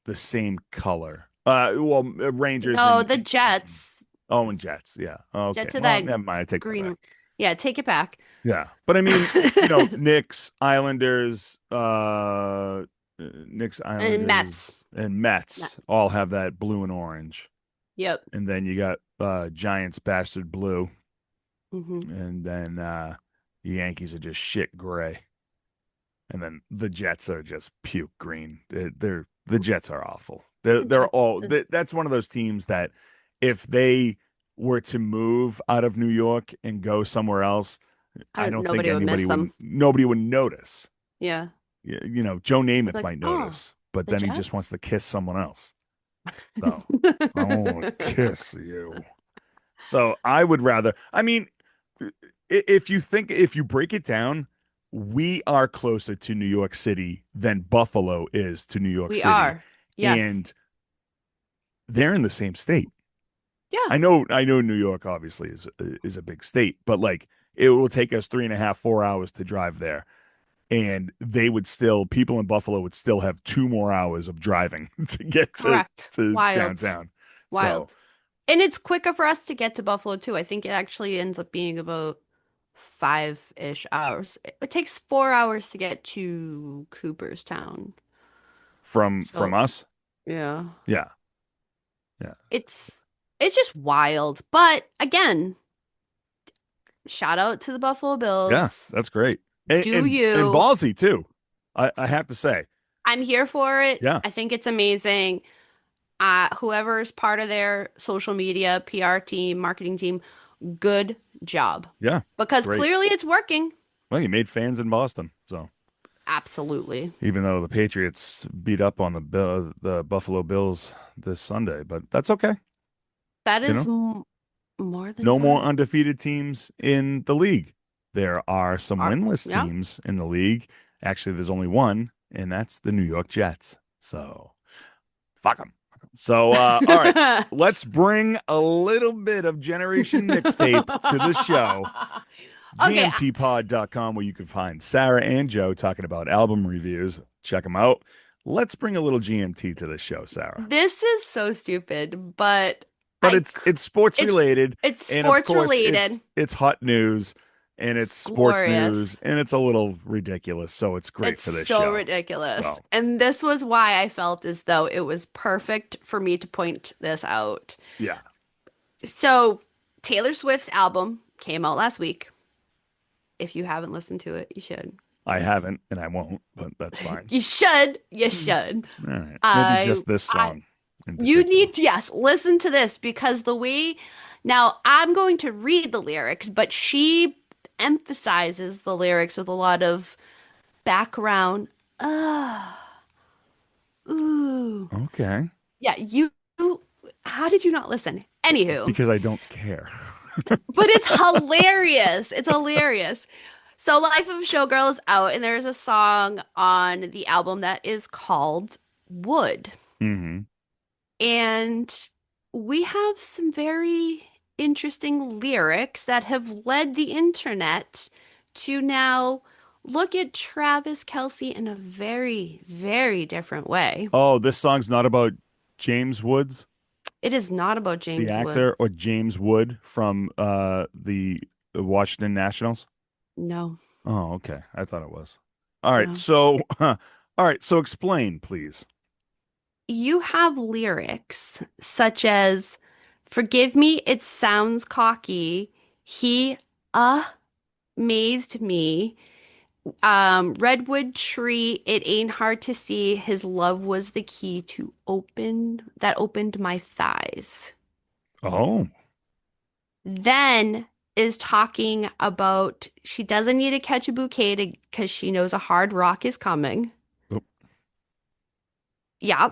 [SPEAKER 1] the same color. Rangers
[SPEAKER 2] No,
[SPEAKER 1] and
[SPEAKER 2] the Jets.
[SPEAKER 1] oh, and Jets. Yeah. Okay.
[SPEAKER 2] Jets are
[SPEAKER 1] Well,
[SPEAKER 2] that
[SPEAKER 1] never mind. I take that back.
[SPEAKER 2] green. Yeah, take it back.
[SPEAKER 1] Yeah. But I mean, Knicks, Islanders, Knicks,
[SPEAKER 2] And Mets.
[SPEAKER 1] Islanders, and
[SPEAKER 2] Met.
[SPEAKER 1] Mets all have that blue and orange.
[SPEAKER 2] Yep.
[SPEAKER 1] And then you got Giants bastard blue,
[SPEAKER 2] Hmm.
[SPEAKER 1] and then the Yankees are just shit gray. And then the Jets are just puke green. The Jets are awful.
[SPEAKER 2] The
[SPEAKER 1] They're
[SPEAKER 2] Jets.
[SPEAKER 1] all that's one of those teams that if they were to move out of New York and go somewhere else, I don't think
[SPEAKER 2] Nobody would miss them.
[SPEAKER 1] nobody would notice.
[SPEAKER 2] Yeah.
[SPEAKER 1] Joe Namath
[SPEAKER 2] Like,
[SPEAKER 1] might
[SPEAKER 2] oh,
[SPEAKER 1] notice, but
[SPEAKER 2] the
[SPEAKER 1] then he just
[SPEAKER 2] Jets?
[SPEAKER 1] wants to kiss someone else. So I want to kiss you. So I would rather. I mean, if you break it down, we are closer to New York City than Buffalo is to New York
[SPEAKER 2] We
[SPEAKER 1] City,
[SPEAKER 2] are. Yes.
[SPEAKER 1] and they're in the same state.
[SPEAKER 2] Yeah.
[SPEAKER 1] I know New York obviously is a big state, but like it will take us 3.5, 4 hours to drive there. And people in Buffalo would still have 2 more hours of driving to get
[SPEAKER 2] Correct.
[SPEAKER 1] to
[SPEAKER 2] Wild.
[SPEAKER 1] downtown. So
[SPEAKER 2] Wild. And it's quicker for us to get to Buffalo too. I think it actually ends up being about 5-ish hours. It takes 4 hours to get to Cooperstown.
[SPEAKER 1] from
[SPEAKER 2] So,
[SPEAKER 1] us,
[SPEAKER 2] yeah.
[SPEAKER 1] yeah, yeah,
[SPEAKER 2] It's it's just wild. But again, shout out to the Buffalo
[SPEAKER 1] yeah,
[SPEAKER 2] Bills.
[SPEAKER 1] that's great. And
[SPEAKER 2] Do
[SPEAKER 1] and
[SPEAKER 2] you?
[SPEAKER 1] ballsy too. I have to say,
[SPEAKER 2] I'm here for it.
[SPEAKER 1] yeah,
[SPEAKER 2] I think it's amazing. Whoever's part of their social media, PR team, marketing team, good job.
[SPEAKER 1] yeah,
[SPEAKER 2] Because
[SPEAKER 1] great.
[SPEAKER 2] clearly it's working.
[SPEAKER 1] Well, you made fans in Boston, so
[SPEAKER 2] Absolutely.
[SPEAKER 1] even though the Patriots beat up on the Buffalo Bills this Sunday, but that's okay.
[SPEAKER 2] That
[SPEAKER 1] You
[SPEAKER 2] is
[SPEAKER 1] know,
[SPEAKER 2] more than
[SPEAKER 1] no more
[SPEAKER 2] fine.
[SPEAKER 1] undefeated teams in the league. There are some winless
[SPEAKER 2] Yeah.
[SPEAKER 1] teams in the league. Actually, there's only one, and that's the New York Jets. So fuck them. So, all right, let's bring a little bit of Generation Mixtape to the show.
[SPEAKER 2] Okay,
[SPEAKER 1] GMTpod.com, where you can find Sarah and Joe talking about album reviews. Check them out. Let's bring a little GMT to the show, Sarah.
[SPEAKER 2] this is so stupid, but
[SPEAKER 1] But it's sports
[SPEAKER 2] it's
[SPEAKER 1] related,
[SPEAKER 2] it's
[SPEAKER 1] and of
[SPEAKER 2] sports
[SPEAKER 1] course
[SPEAKER 2] related.
[SPEAKER 1] it's hot news, and it's
[SPEAKER 2] It's
[SPEAKER 1] sports news,
[SPEAKER 2] glorious.
[SPEAKER 1] and it's a little ridiculous. So it's great
[SPEAKER 2] It's
[SPEAKER 1] for this
[SPEAKER 2] so
[SPEAKER 1] show.
[SPEAKER 2] ridiculous.
[SPEAKER 1] So
[SPEAKER 2] And this was why I felt as though it was perfect for me to point this out.
[SPEAKER 1] yeah,
[SPEAKER 2] So, Taylor Swift's album came out last week. If you haven't listened to it, you should.
[SPEAKER 1] I haven't, and I won't, but that's fine.
[SPEAKER 2] You should. You
[SPEAKER 1] Hmm.
[SPEAKER 2] should.
[SPEAKER 1] All right, maybe
[SPEAKER 2] I
[SPEAKER 1] just this
[SPEAKER 2] I
[SPEAKER 1] song in
[SPEAKER 2] You
[SPEAKER 1] particular.
[SPEAKER 2] need to, yes, listen to this because the way now I'm going to read the lyrics, but she emphasizes the lyrics with a lot of background. Ooh.
[SPEAKER 1] Okay,
[SPEAKER 2] Yeah, how did you not listen? Anywho,
[SPEAKER 1] because I don't care.
[SPEAKER 2] but it's hilarious. It's hilarious. So Life of a Showgirl is out, and there's a song on the album that is called Wood.
[SPEAKER 1] Hmm.
[SPEAKER 2] And we have some very interesting lyrics that have led the internet to now look at Travis Kelce in a very, very different way.
[SPEAKER 1] Oh, this song's not about James Woods,
[SPEAKER 2] It is not about
[SPEAKER 1] the
[SPEAKER 2] James
[SPEAKER 1] actor, or
[SPEAKER 2] Woods.
[SPEAKER 1] James Wood from the Washington Nationals.
[SPEAKER 2] No,
[SPEAKER 1] Oh, okay. I thought it was. All right.
[SPEAKER 2] no.
[SPEAKER 1] So, all right. So explain, please.
[SPEAKER 2] You have lyrics such as, forgive me, it sounds cocky. He amazed me. Redwood tree, it ain't hard to see. His love was the key to opened my thighs.
[SPEAKER 1] Oh,
[SPEAKER 2] Then is talking about she doesn't need to catch a bouquet because she knows a hard rock is coming.
[SPEAKER 1] oh,
[SPEAKER 2] Yeah.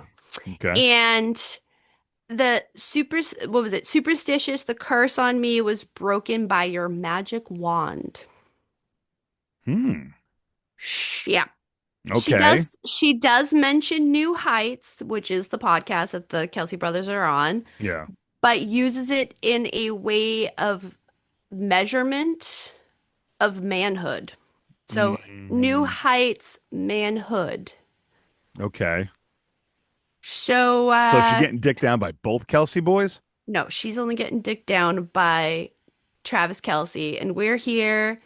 [SPEAKER 1] okay.
[SPEAKER 2] And the what was it? Superstitious, the curse on me was broken by your magic wand.
[SPEAKER 1] Hmm.
[SPEAKER 2] Yeah.
[SPEAKER 1] Okay.
[SPEAKER 2] She does mention New Heights, which is the podcast that the Kelsey brothers are on,
[SPEAKER 1] Yeah.
[SPEAKER 2] but uses it in a way of measurement of manhood. So New
[SPEAKER 1] Mm,
[SPEAKER 2] Heights, manhood.
[SPEAKER 1] okay.
[SPEAKER 2] So
[SPEAKER 1] So she's getting dicked down by both Kelsey boys?
[SPEAKER 2] no, she's only getting dicked down by Travis Kelce, and we're here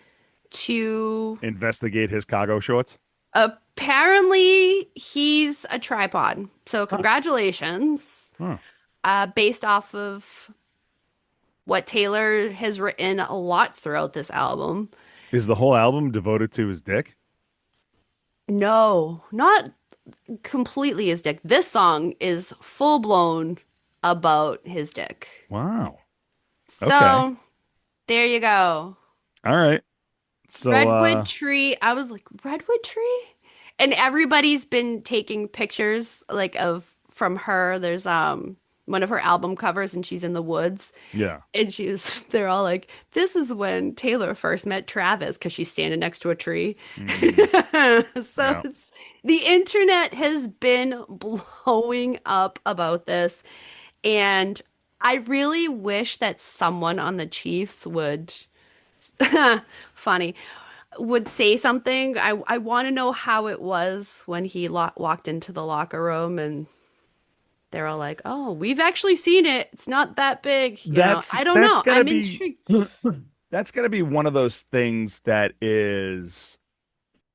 [SPEAKER 2] to
[SPEAKER 1] Investigate his cargo shorts?
[SPEAKER 2] apparently he's a tripod. So
[SPEAKER 1] Huh.
[SPEAKER 2] congratulations.
[SPEAKER 1] Huh.
[SPEAKER 2] Based off of what Taylor has written a lot throughout this album.
[SPEAKER 1] Is the whole album devoted to his dick?
[SPEAKER 2] No, not completely his dick. This song is full blown about his dick.
[SPEAKER 1] Wow. Okay.
[SPEAKER 2] So there you go.
[SPEAKER 1] All right. So,
[SPEAKER 2] Redwood tree. I was like, Redwood tree? And everybody's been taking pictures like of from her. There's one of her album covers and she's in the woods.
[SPEAKER 1] yeah.
[SPEAKER 2] And they're all like, this is when Taylor first met Travis because she's standing next to a tree.
[SPEAKER 1] Mm,
[SPEAKER 2] So
[SPEAKER 1] yeah.
[SPEAKER 2] the internet has been blowing up about this. And I really wish that someone on the Chiefs would funny, would say something. I want to know how it was when he walked into the locker room and they're all like, "Oh, we've actually seen it. It's not that big."
[SPEAKER 1] That's
[SPEAKER 2] I don't
[SPEAKER 1] that's
[SPEAKER 2] know.
[SPEAKER 1] gonna
[SPEAKER 2] I'm
[SPEAKER 1] be
[SPEAKER 2] intrigued.
[SPEAKER 1] that's gonna be one of those things that is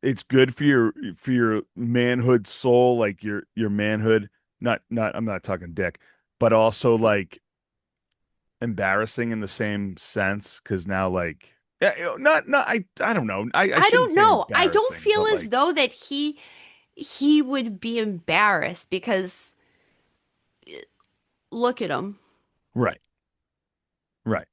[SPEAKER 1] it's good for your manhood soul, like your manhood. Not I'm not talking dick, but also like embarrassing in the same sense because now like yeah, not I don't know. I
[SPEAKER 2] I
[SPEAKER 1] shouldn't
[SPEAKER 2] don't
[SPEAKER 1] say
[SPEAKER 2] know. I don't
[SPEAKER 1] embarrassing,
[SPEAKER 2] feel
[SPEAKER 1] but
[SPEAKER 2] as
[SPEAKER 1] like
[SPEAKER 2] though that he would be embarrassed because look at him.
[SPEAKER 1] right, right.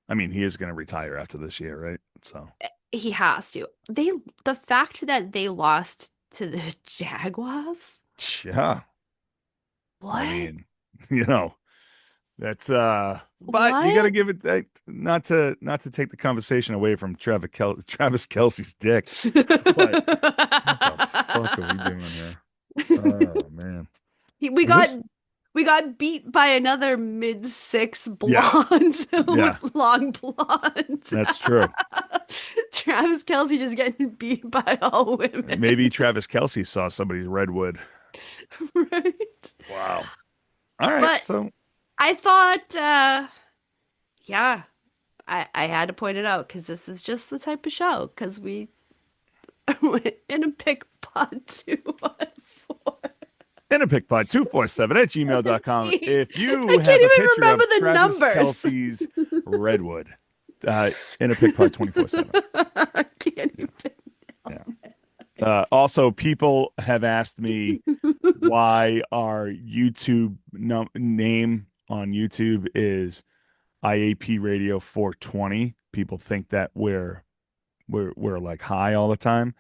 [SPEAKER 1] I mean, he is going to retire after this year, right? So
[SPEAKER 2] He has to. The fact that they lost to the Jaguars.
[SPEAKER 1] yeah, I
[SPEAKER 2] What?
[SPEAKER 1] mean, that's but you got to
[SPEAKER 2] What?
[SPEAKER 1] give it not to take the conversation away from Travis Kelce's dick. But what the fuck are we doing here? Oh man.
[SPEAKER 2] We
[SPEAKER 1] Well,
[SPEAKER 2] got
[SPEAKER 1] this
[SPEAKER 2] we got beat by another mid-six
[SPEAKER 1] yeah,
[SPEAKER 2] blonde
[SPEAKER 1] yeah,
[SPEAKER 2] with long blonde.
[SPEAKER 1] that's true.
[SPEAKER 2] Travis Kelce just getting beat by all women.
[SPEAKER 1] Maybe Travis Kelce saw somebody's Redwood.
[SPEAKER 2] Right.
[SPEAKER 1] Wow. All right,
[SPEAKER 2] But
[SPEAKER 1] so
[SPEAKER 2] I thought, yeah, I had to point it out because this is just the type of show because we went in a pick pot 214.
[SPEAKER 1] InnerPickPod247 at gmail.com. If
[SPEAKER 2] I
[SPEAKER 1] you
[SPEAKER 2] can't
[SPEAKER 1] have a
[SPEAKER 2] even
[SPEAKER 1] picture
[SPEAKER 2] remember
[SPEAKER 1] of
[SPEAKER 2] the
[SPEAKER 1] Travis
[SPEAKER 2] numbers.
[SPEAKER 1] Kelce's Redwood, InnerPickPod 24/7.
[SPEAKER 2] I can't even.
[SPEAKER 1] Yeah. Also, people have asked me why our YouTube name on YouTube is IAP Radio 420. People think that we're like high all the time.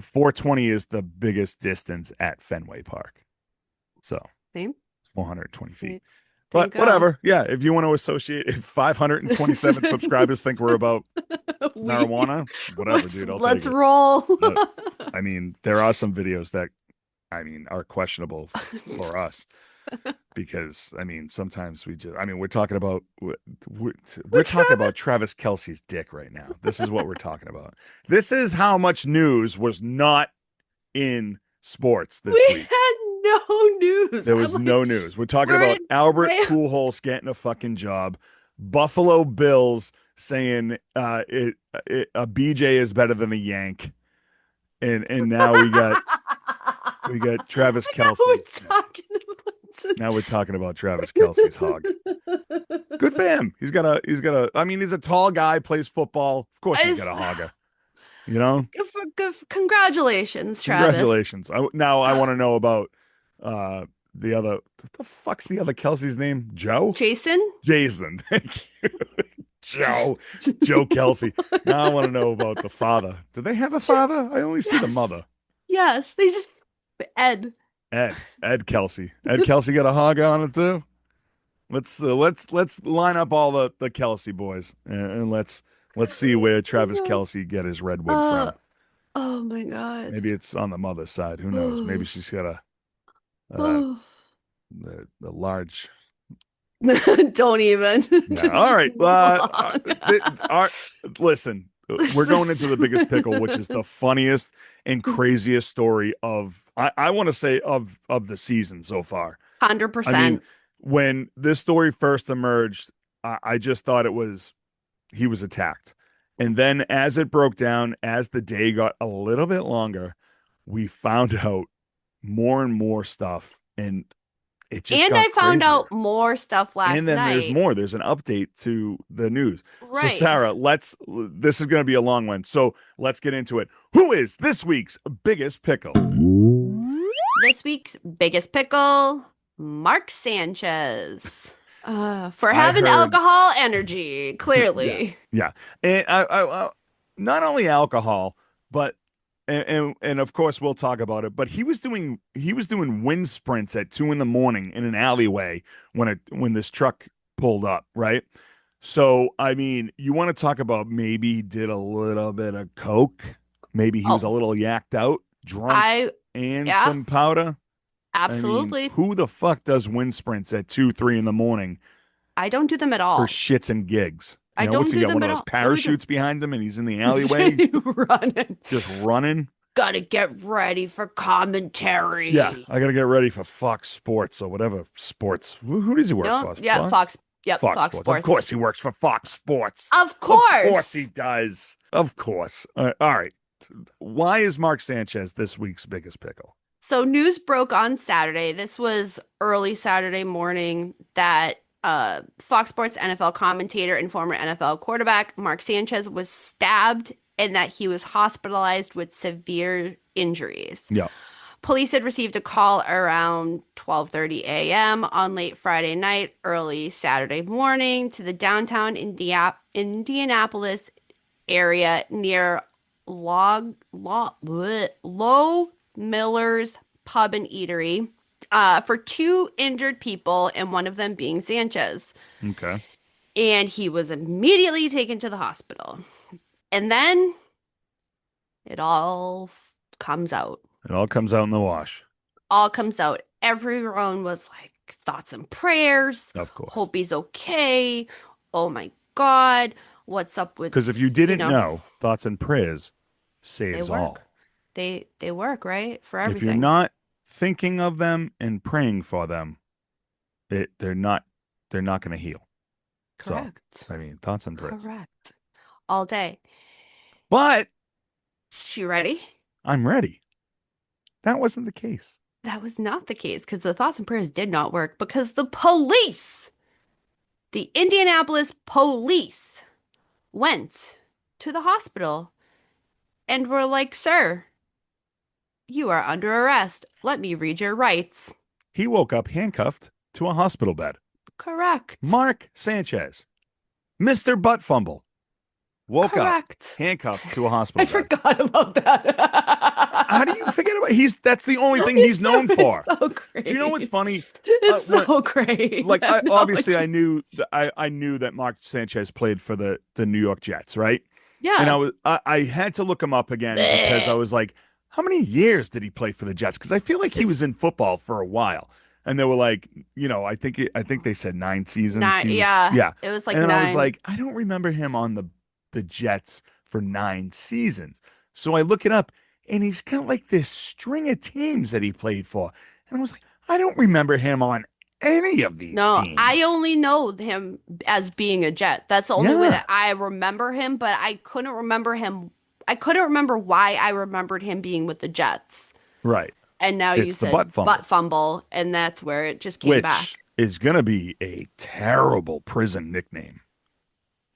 [SPEAKER 1] 420 is the biggest distance at Fenway Park. So
[SPEAKER 2] Same.
[SPEAKER 1] 420 feet.
[SPEAKER 2] There you
[SPEAKER 1] But
[SPEAKER 2] go.
[SPEAKER 1] whatever. Yeah, if you want to associate, if 527 subscribers think we're about
[SPEAKER 2] We
[SPEAKER 1] marijuana, whatever, dude, I'll take
[SPEAKER 2] let's
[SPEAKER 1] it.
[SPEAKER 2] roll.
[SPEAKER 1] But I mean, there are some videos that I mean are questionable for us because I mean sometimes we just I mean we're talking about we're talking
[SPEAKER 2] Travis,
[SPEAKER 1] about Travis Kelce's dick right now. This is what we're talking about. This is how much news was not in sports this
[SPEAKER 2] we
[SPEAKER 1] week.
[SPEAKER 2] had no news.
[SPEAKER 1] There
[SPEAKER 2] I'm
[SPEAKER 1] was
[SPEAKER 2] like,
[SPEAKER 1] no news. We're talking
[SPEAKER 2] we're
[SPEAKER 1] about
[SPEAKER 2] in
[SPEAKER 1] Albert
[SPEAKER 2] Ray.
[SPEAKER 1] Pujols getting a fucking job, Buffalo Bills saying a BJ is better than a Yank, and now we got Travis
[SPEAKER 2] And now we're
[SPEAKER 1] Kelce's.
[SPEAKER 2] talking about
[SPEAKER 1] Now we're talking about Travis Kelce's hog. Good for him. He's got a. I mean, he's a tall guy, plays football. Of course, he's got
[SPEAKER 2] It's-
[SPEAKER 1] a hogger. You know.
[SPEAKER 2] Congratulations, Travis.
[SPEAKER 1] Congratulations. Now I want to know about the other. What the fuck's the other Kelsey's name? Joe?
[SPEAKER 2] Jason?
[SPEAKER 1] Jason. Thank you. Joe. Joe Kelsey. Now I want to know about the father. Do they have a father? I only see the
[SPEAKER 2] Yes.
[SPEAKER 1] mother.
[SPEAKER 2] Yes. They just Ed.
[SPEAKER 1] Ed Kelsey. Ed Kelsey got a hog on it too. Let's line up all the Kelsey boys and let's see where Travis Kelsey get his redwood
[SPEAKER 2] Uh,
[SPEAKER 1] from.
[SPEAKER 2] oh my God.
[SPEAKER 1] Maybe it's on the mother's side. Who knows? Maybe
[SPEAKER 2] Oh,
[SPEAKER 1] she's got a
[SPEAKER 2] oh.
[SPEAKER 1] the large.
[SPEAKER 2] Don't even.
[SPEAKER 1] Yeah. All
[SPEAKER 2] Just
[SPEAKER 1] right.
[SPEAKER 2] move along.
[SPEAKER 1] Listen, we're
[SPEAKER 2] This
[SPEAKER 1] going into
[SPEAKER 2] is
[SPEAKER 1] the biggest pickle, which is the funniest and craziest story of I want to say of the season so far. I mean,
[SPEAKER 2] 100%.
[SPEAKER 1] when this story first emerged, I just thought he was attacked. And then as it broke down, as the day got a little bit longer, we found out more and more stuff, and it just
[SPEAKER 2] And
[SPEAKER 1] got
[SPEAKER 2] I found
[SPEAKER 1] crazier.
[SPEAKER 2] out more stuff
[SPEAKER 1] And
[SPEAKER 2] last
[SPEAKER 1] then there's
[SPEAKER 2] night.
[SPEAKER 1] more. There's an update to the news. So
[SPEAKER 2] Right.
[SPEAKER 1] Sarah, this is going to be a long one. So let's get into it. Who is this week's biggest pickle?
[SPEAKER 2] This week's biggest pickle, Mark Sanchez. For
[SPEAKER 1] I
[SPEAKER 2] having
[SPEAKER 1] heard,
[SPEAKER 2] alcohol energy,
[SPEAKER 1] yeah,
[SPEAKER 2] clearly.
[SPEAKER 1] yeah. And not only alcohol, but and of course we'll talk about it. But he was doing wind sprints at 2 a.m. in an alleyway when this truck pulled up, right? So I mean, you want to talk about maybe he did a little bit of coke, maybe he was a
[SPEAKER 2] Oh,
[SPEAKER 1] little yacked out, drunk,
[SPEAKER 2] I,
[SPEAKER 1] and
[SPEAKER 2] yeah,
[SPEAKER 1] some powder. I mean,
[SPEAKER 2] absolutely.
[SPEAKER 1] who the fuck does wind sprints at 2, 3 in the morning
[SPEAKER 2] I don't do them at
[SPEAKER 1] for
[SPEAKER 2] all.
[SPEAKER 1] shits and gigs?
[SPEAKER 2] I
[SPEAKER 1] What's
[SPEAKER 2] don't
[SPEAKER 1] he
[SPEAKER 2] do
[SPEAKER 1] got?
[SPEAKER 2] them
[SPEAKER 1] One of
[SPEAKER 2] at
[SPEAKER 1] those
[SPEAKER 2] all. Every time.
[SPEAKER 1] parachutes behind him and he's in the alleyway
[SPEAKER 2] Running.
[SPEAKER 1] just running?
[SPEAKER 2] Gotta get ready for
[SPEAKER 1] Yeah,
[SPEAKER 2] commentary.
[SPEAKER 1] I got to get ready for Fox Sports or whatever sports. Who does he work
[SPEAKER 2] No,
[SPEAKER 1] for?
[SPEAKER 2] yeah,
[SPEAKER 1] Fox?
[SPEAKER 2] Fox. Yep,
[SPEAKER 1] Fox
[SPEAKER 2] Fox
[SPEAKER 1] Sports. Of course
[SPEAKER 2] Sports.
[SPEAKER 1] he works for Fox Sports.
[SPEAKER 2] Of
[SPEAKER 1] Of course he
[SPEAKER 2] course.
[SPEAKER 1] does. Of course. All right. Why is Mark Sanchez this week's biggest pickle?
[SPEAKER 2] So news broke on Saturday. This was early Saturday morning that Fox Sports NFL commentator and former NFL quarterback Mark Sanchez was stabbed and that he was hospitalized with severe injuries.
[SPEAKER 1] Yeah.
[SPEAKER 2] Police had received a call around 12:30 a.m. on late Friday night, early Saturday morning to the downtown Indianapolis area near Low Miller's Pub and Eatery for two injured people, and one of them being Sanchez.
[SPEAKER 1] Okay.
[SPEAKER 2] And he was immediately taken to the hospital. And then it all comes out.
[SPEAKER 1] It all comes out in the wash.
[SPEAKER 2] All comes out. Everyone was like, thoughts and prayers.
[SPEAKER 1] Of course.
[SPEAKER 2] Hope he's okay. Oh my God. What's up with,
[SPEAKER 1] because if you didn't know, thoughts and prayers saves
[SPEAKER 2] they work.
[SPEAKER 1] all.
[SPEAKER 2] They work, right? For everything.
[SPEAKER 1] If you're not thinking of them and praying for them, they're not going to heal.
[SPEAKER 2] Correct.
[SPEAKER 1] So, I mean, thoughts and prayers.
[SPEAKER 2] Correct. All day.
[SPEAKER 1] But
[SPEAKER 2] Is you ready?
[SPEAKER 1] I'm ready. That wasn't the case.
[SPEAKER 2] That was not the case because the thoughts and prayers did not work because the police, the Indianapolis police, went to the hospital and were like, "Sir, you are under arrest. Let me read your rights."
[SPEAKER 1] He woke up handcuffed to a hospital bed.
[SPEAKER 2] Correct.
[SPEAKER 1] Mark Sanchez, Mr. Butt Fumble, woke
[SPEAKER 2] Correct.
[SPEAKER 1] up handcuffed to a hospital
[SPEAKER 2] I
[SPEAKER 1] bed.
[SPEAKER 2] forgot about that.
[SPEAKER 1] How do you forget about that's the only thing he's known for.
[SPEAKER 2] It's so great.
[SPEAKER 1] Do you know what's funny?
[SPEAKER 2] It's so great.
[SPEAKER 1] Like
[SPEAKER 2] No,
[SPEAKER 1] obviously
[SPEAKER 2] just...
[SPEAKER 1] I knew that Mark Sanchez played for the New York Jets, right?
[SPEAKER 2] Yeah.
[SPEAKER 1] And I had to look him up again because I was like, how many years did he play for the Jets? Because I feel like he was in football for a while. And they were like, I think they said 9 seasons.
[SPEAKER 2] Yeah. It was like
[SPEAKER 1] and
[SPEAKER 2] 9.
[SPEAKER 1] I was like, I don't remember him on the Jets for 9 seasons. So I look it up, and he's kind of like this string of teams that he played for. And I was like, I don't remember him on any of these teams.
[SPEAKER 2] I only know him as being a Jet. That's the only way that I remember him, but I couldn't remember him. I couldn't remember why I remembered him being with the Jets.
[SPEAKER 1] Right.
[SPEAKER 2] And now
[SPEAKER 1] it's
[SPEAKER 2] you said
[SPEAKER 1] butt fumble,
[SPEAKER 2] and that's where it just came back.
[SPEAKER 1] Which is going to be a terrible prison nickname.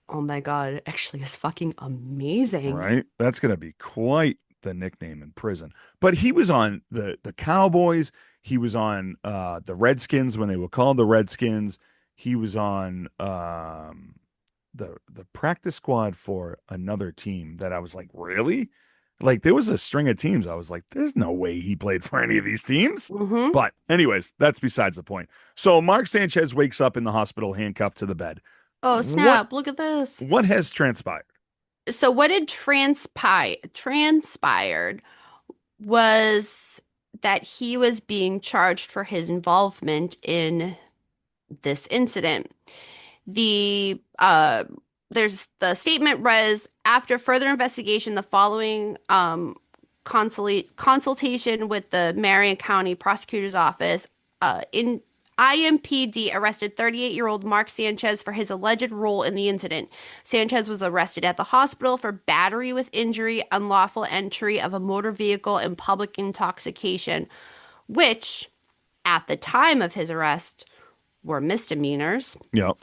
[SPEAKER 2] Oh my God. It actually is fucking amazing.
[SPEAKER 1] Right? That's going to be quite the nickname in prison. But he was on the Cowboys. He was on the Redskins when they were called the Redskins. He was on the practice squad for another team that I was like, really? Like, there was a string of teams. I was like, there's no way he played for any of these teams.
[SPEAKER 2] Mm-hmm.
[SPEAKER 1] But anyways, that's besides the point. So Mark Sanchez wakes up in the hospital handcuffed to the bed.
[SPEAKER 2] Oh, snap. Look at this.
[SPEAKER 1] What has transpired?
[SPEAKER 2] So what had transpired was that he was being charged for his involvement in this incident. There's the statement reads, after further investigation, the following consultation with the Marion County Prosecutor's Office, in IMPD arrested 38-year-old Mark Sanchez for his alleged role in the incident. Sanchez was arrested at the hospital for battery with injury, unlawful entry of a motor vehicle, and public intoxication, which, at the time of his arrest, were misdemeanors.
[SPEAKER 1] Yep.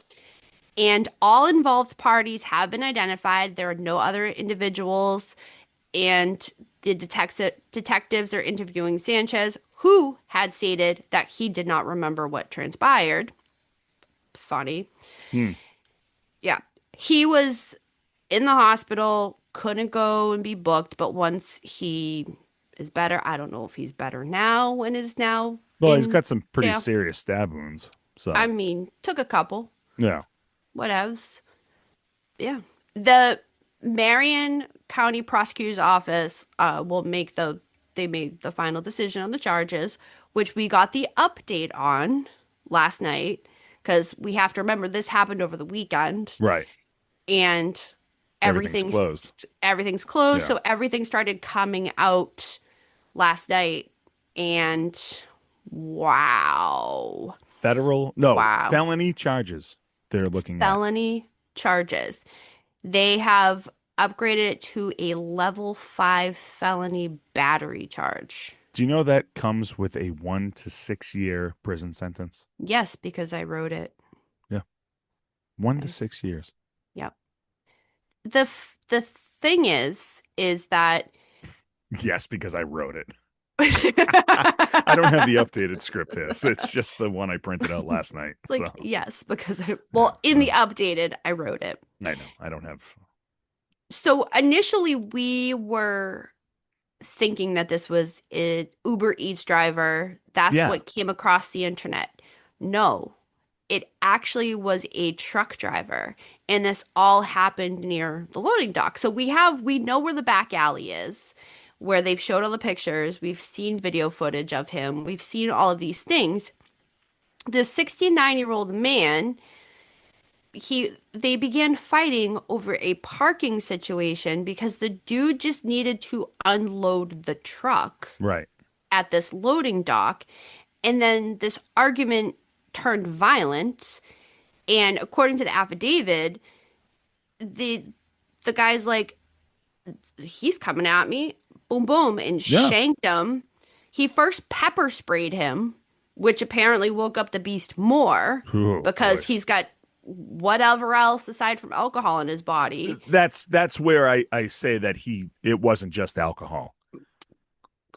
[SPEAKER 2] And all involved parties have been identified. There are no other individuals. And the detectives are interviewing Sanchez, who had stated that he did not remember what transpired. Funny. Yeah. He was in the hospital, couldn't go and be booked. But once he is better, I don't know if he's better now and is now.
[SPEAKER 1] Well, he's got some pretty serious stab wounds. So
[SPEAKER 2] I mean, took a couple.
[SPEAKER 1] Yeah.
[SPEAKER 2] Whatevs. Yeah. The Marion County Prosecutor's Office they made the final decision on the charges, which we got the update on last night, because we have to remember this happened over the weekend.
[SPEAKER 1] Right.
[SPEAKER 2] and
[SPEAKER 1] Everything's
[SPEAKER 2] everything's
[SPEAKER 1] closed.
[SPEAKER 2] everything's closed.
[SPEAKER 1] Yeah.
[SPEAKER 2] So everything started coming out last night, and wow,
[SPEAKER 1] Federal, no,
[SPEAKER 2] wow,
[SPEAKER 1] felony charges they're looking at.
[SPEAKER 2] felony charges. They have upgraded it to a level 5 felony battery charge.
[SPEAKER 1] Do you know that comes with a 1 to 6 year prison sentence?
[SPEAKER 2] Yes, because I wrote it.
[SPEAKER 1] Yeah. One to
[SPEAKER 2] Yes.
[SPEAKER 1] six years.
[SPEAKER 2] Yep. The thing is that
[SPEAKER 1] Yes, because I wrote it. I don't have the updated script here. So it's just the one I printed out last night. So
[SPEAKER 2] like yes, because in the updated I wrote it.
[SPEAKER 1] I know. I don't have.
[SPEAKER 2] So initially we were thinking that this was an Uber Eats driver. That's
[SPEAKER 1] Yeah.
[SPEAKER 2] what came across the internet. No, it actually was a truck driver. And this all happened near the loading dock. So we know where the back alley is, where they've showed all the pictures. We've seen video footage of him. We've seen all of these things. This 69-year-old man, they began fighting over a parking situation because the dude just needed to unload the truck
[SPEAKER 1] Right.
[SPEAKER 2] at this loading dock, and then this argument turned violent, and according to the affidavit, the the guy's like, he's coming at me, boom boom, and
[SPEAKER 1] Yeah.
[SPEAKER 2] shanked him. He first pepper sprayed him, which apparently woke up the beast more
[SPEAKER 1] Oh boy.
[SPEAKER 2] because he's got whatever else aside from alcohol in his body.
[SPEAKER 1] That's where I say that it wasn't just alcohol.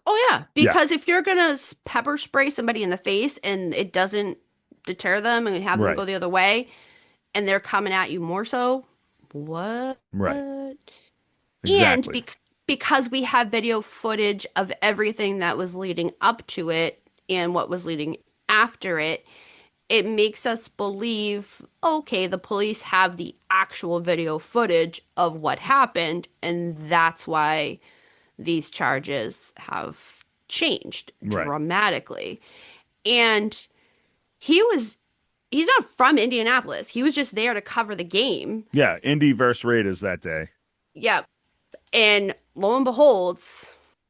[SPEAKER 2] Oh yeah,
[SPEAKER 1] Yeah.
[SPEAKER 2] because if you're gonna pepper spray somebody in the face and it doesn't deter them and have them
[SPEAKER 1] Right.
[SPEAKER 2] go the other way, and they're coming at you more so, what?
[SPEAKER 1] Right.
[SPEAKER 2] And
[SPEAKER 1] Exactly.
[SPEAKER 2] because we have video footage of everything that was leading up to it and what was leading after it, it makes us believe, okay, the police have the actual video footage of what happened, and that's why these charges have changed
[SPEAKER 1] Right.
[SPEAKER 2] dramatically. And he was he's not from Indianapolis. He was just there to cover the game.
[SPEAKER 1] Yeah. Indy versus Raiders that day.
[SPEAKER 2] Yep. And lo and behold,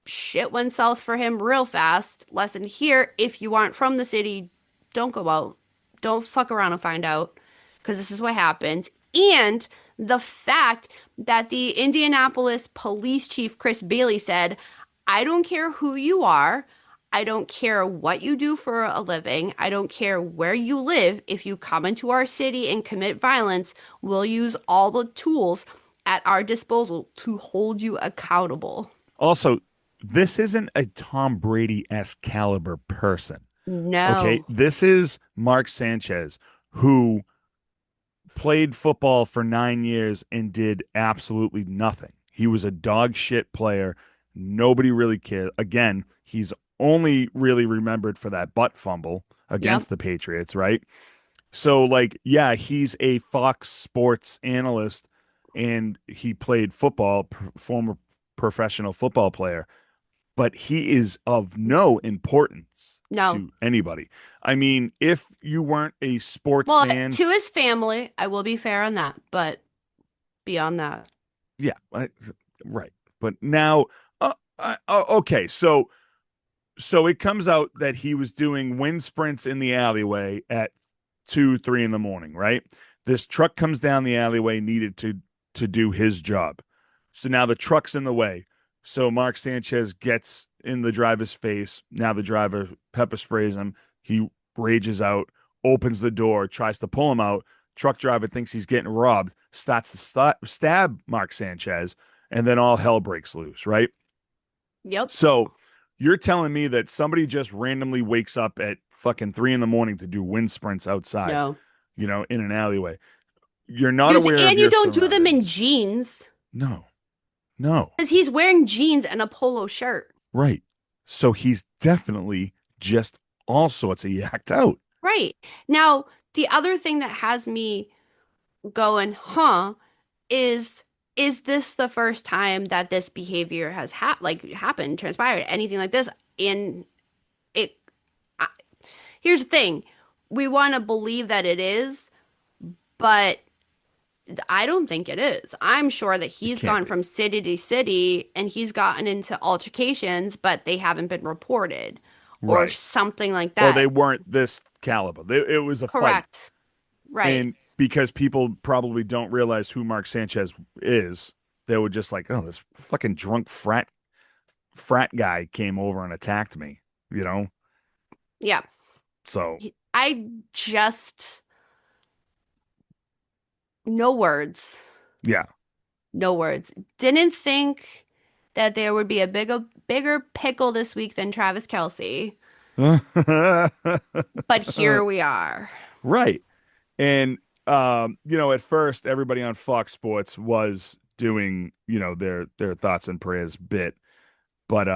[SPEAKER 2] shit went south for him real fast. Lesson here, if you aren't from the city, don't go out. Don't fuck around and find out, because this is what happens. And the fact that the Indianapolis police chief, Chris Bailey, said, I don't care who you are. I don't care what you do for a living. I don't care where you live. If you come into our city and commit violence, we'll use all the tools at our disposal to hold you accountable.
[SPEAKER 1] Also, this isn't a Tom Brady-esque caliber person. Okay.
[SPEAKER 2] No.
[SPEAKER 1] This is Mark Sanchez, who played football for 9 years and did absolutely nothing. He was a dog shit player. Nobody really cared. Again, he's only really remembered for that butt fumble
[SPEAKER 2] Yep.
[SPEAKER 1] against the Patriots, right? So, like, yeah, he's a Fox Sports analyst and he played football, former professional football player, but he is of no importance
[SPEAKER 2] No.
[SPEAKER 1] to anybody. I mean, if you weren't a sports
[SPEAKER 2] Well,
[SPEAKER 1] fan,
[SPEAKER 2] to his family, I will be fair on that, but beyond that,
[SPEAKER 1] yeah, right. But now, okay, so it comes out that he was doing wind sprints in the alleyway at 2, 3 in the morning, right? This truck comes down the alleyway, needed to do his job. So now the truck's in the way. So Mark Sanchez gets in the driver's face. Now the driver pepper sprays him. He rages out, opens the door, tries to pull him out. Truck driver thinks he's getting robbed, starts to stab Mark Sanchez, and then all hell breaks loose, right?
[SPEAKER 2] yep.
[SPEAKER 1] So you're telling me that somebody just randomly wakes up at fucking 3 in the morning to do wind sprints outside,
[SPEAKER 2] No.
[SPEAKER 1] in an alleyway. You're not aware of
[SPEAKER 2] And you
[SPEAKER 1] your
[SPEAKER 2] don't do them in
[SPEAKER 1] surroundings.
[SPEAKER 2] jeans
[SPEAKER 1] No, no,
[SPEAKER 2] because he's wearing jeans and a polo shirt.
[SPEAKER 1] right. So he's definitely just all sorts of yacked out.
[SPEAKER 2] Right. Now, the other thing that has me going, huh, is is this the first time that this behavior has happened, transpired, anything like this? And it I, here's the thing. We want to believe that it is, but I don't think it is. I'm sure that
[SPEAKER 1] It
[SPEAKER 2] he's
[SPEAKER 1] can't
[SPEAKER 2] gone
[SPEAKER 1] be.
[SPEAKER 2] from city to city and he's gotten into altercations, but they haven't been reported or
[SPEAKER 1] Right.
[SPEAKER 2] something like
[SPEAKER 1] Or they
[SPEAKER 2] that.
[SPEAKER 1] weren't this caliber. It was a fight.
[SPEAKER 2] Correct. Right.
[SPEAKER 1] And because people probably don't realize who Mark Sanchez is, they were just like, oh, this fucking drunk frat guy came over and attacked me, you know?
[SPEAKER 2] Yeah.
[SPEAKER 1] So,
[SPEAKER 2] I just, no words.
[SPEAKER 1] yeah.
[SPEAKER 2] No words. Didn't think that there would be a bigger pickle this week than Travis Kelce, but here we are.
[SPEAKER 1] Right. And at first everybody on Fox Sports was doing, their thoughts and prayers bit, but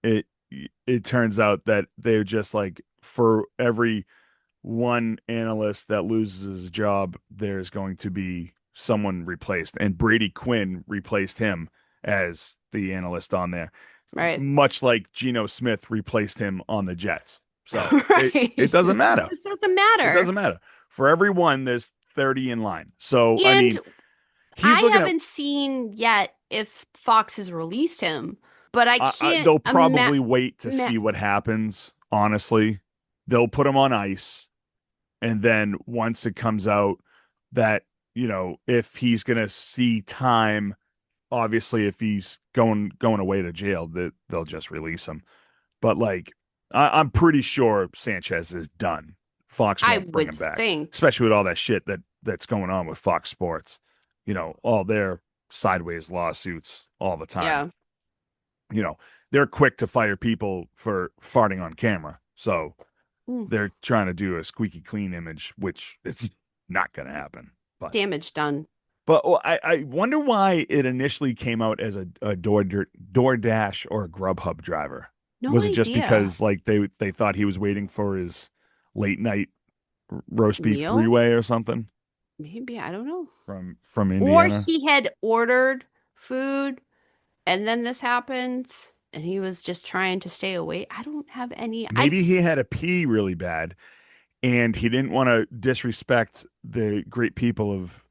[SPEAKER 1] it it turns out that they're just like, for every one analyst that loses his job, there's going to be someone replaced, and Brady Quinn replaced him as the analyst on there,
[SPEAKER 2] Right.
[SPEAKER 1] much like Geno Smith replaced him on the Jets. So
[SPEAKER 2] Right.
[SPEAKER 1] it doesn't matter.
[SPEAKER 2] This doesn't
[SPEAKER 1] It
[SPEAKER 2] matter.
[SPEAKER 1] doesn't matter. For every one, there's 30 in line. So I
[SPEAKER 2] And
[SPEAKER 1] mean, he's
[SPEAKER 2] I
[SPEAKER 1] looking at.
[SPEAKER 2] haven't seen yet if Fox has released him, but I can't
[SPEAKER 1] They'll
[SPEAKER 2] imagine.
[SPEAKER 1] probably wait to see what happens. Honestly, they'll put him on ice. And then once it comes out that, if he's going to see time, obviously if he's going away to jail, that they'll just release him. But like, I'm pretty sure Sanchez is done. Fox
[SPEAKER 2] I
[SPEAKER 1] won't bring
[SPEAKER 2] would
[SPEAKER 1] him back,
[SPEAKER 2] think.
[SPEAKER 1] especially with all that shit that's going on with Fox Sports. All their sideways lawsuits all the time.
[SPEAKER 2] Yeah.
[SPEAKER 1] They're quick to fire people for farting on camera. So they're trying to do a squeaky clean image, which it's not going to happen. But
[SPEAKER 2] Damage done.
[SPEAKER 1] But I wonder why it initially came out as a DoorDash or a Grubhub driver.
[SPEAKER 2] No
[SPEAKER 1] Was it
[SPEAKER 2] idea.
[SPEAKER 1] just because like they thought he was waiting for his late night roast beef
[SPEAKER 2] Meal?
[SPEAKER 1] three-way or something?
[SPEAKER 2] Maybe, I don't know.
[SPEAKER 1] From Indiana?
[SPEAKER 2] Or he had ordered food and then this happens and he was just trying to stay away. I don't have any.
[SPEAKER 1] Maybe he had a pee really bad and he didn't want to disrespect the great people of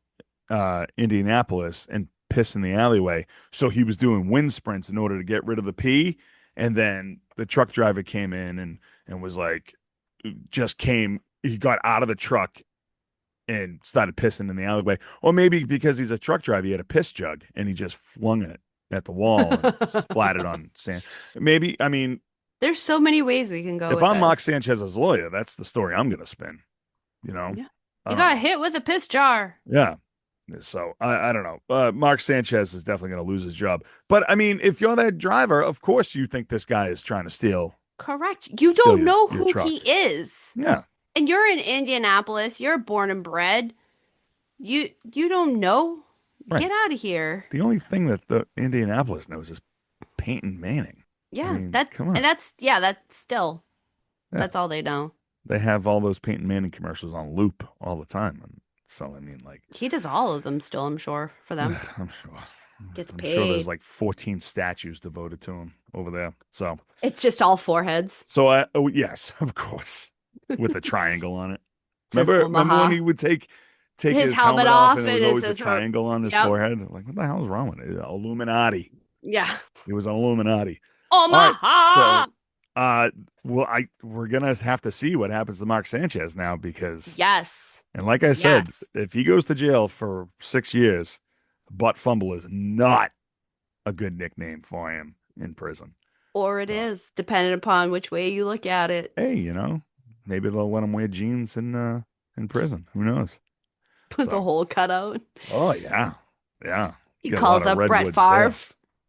[SPEAKER 1] Indianapolis and piss in the alleyway. So he was doing wind sprints in order to get rid of the pee. And then the truck driver came in and was like, he got out of the truck and started pissing in the alleyway. Or maybe because he's a truck driver, he had a piss jug and he just flung it at the wall and splattered on sand. Maybe, I mean,
[SPEAKER 2] there's so many ways we can go.
[SPEAKER 1] If I'm Mark Sanchez's lawyer, that's the story I'm going to spin.
[SPEAKER 2] Yeah. You got hit with a piss jar.
[SPEAKER 1] Yeah. So I don't know. Mark Sanchez is definitely going to lose his job. But I mean, if you're that driver, of course you think this guy is trying to steal.
[SPEAKER 2] Correct. You don't know who he is.
[SPEAKER 1] Yeah.
[SPEAKER 2] And you're in Indianapolis. You're born and bred. You don't know. Right. Get out of here.
[SPEAKER 1] The only thing that the Indianapolis knows is Peyton Manning.
[SPEAKER 2] Yeah,
[SPEAKER 1] I mean,
[SPEAKER 2] come on. And that's still. Yeah. That's all they know.
[SPEAKER 1] They have all those Peyton Manning commercials on loop all the time. And so, I mean, like.
[SPEAKER 2] He does all of them still, I'm sure, for them.
[SPEAKER 1] I'm sure.
[SPEAKER 2] Gets
[SPEAKER 1] I'm
[SPEAKER 2] paid.
[SPEAKER 1] sure there's like 14 statues devoted to him over there. So.
[SPEAKER 2] It's just all foreheads.
[SPEAKER 1] So, yes, of course. With a triangle on it. Remember when he would take his helmet off and there was always a triangle on his forehead? Like, what the hell is wrong with it? Illuminati.
[SPEAKER 2] Yeah.
[SPEAKER 1] It was Illuminati.
[SPEAKER 2] Omaha!
[SPEAKER 1] Right, so, we're going to have to see what happens to Mark Sanchez now because.
[SPEAKER 2] Yes.
[SPEAKER 1] And like I said, if he goes to jail for 6 years, butt fumble is not a good nickname for him in prison.
[SPEAKER 2] Or it is, depending upon which way you look at it.
[SPEAKER 1] Hey, maybe they'll let him wear jeans in prison. Who knows?
[SPEAKER 2] With the hole cut out.
[SPEAKER 1] Oh, yeah. Yeah.
[SPEAKER 2] He calls up Brett Favre.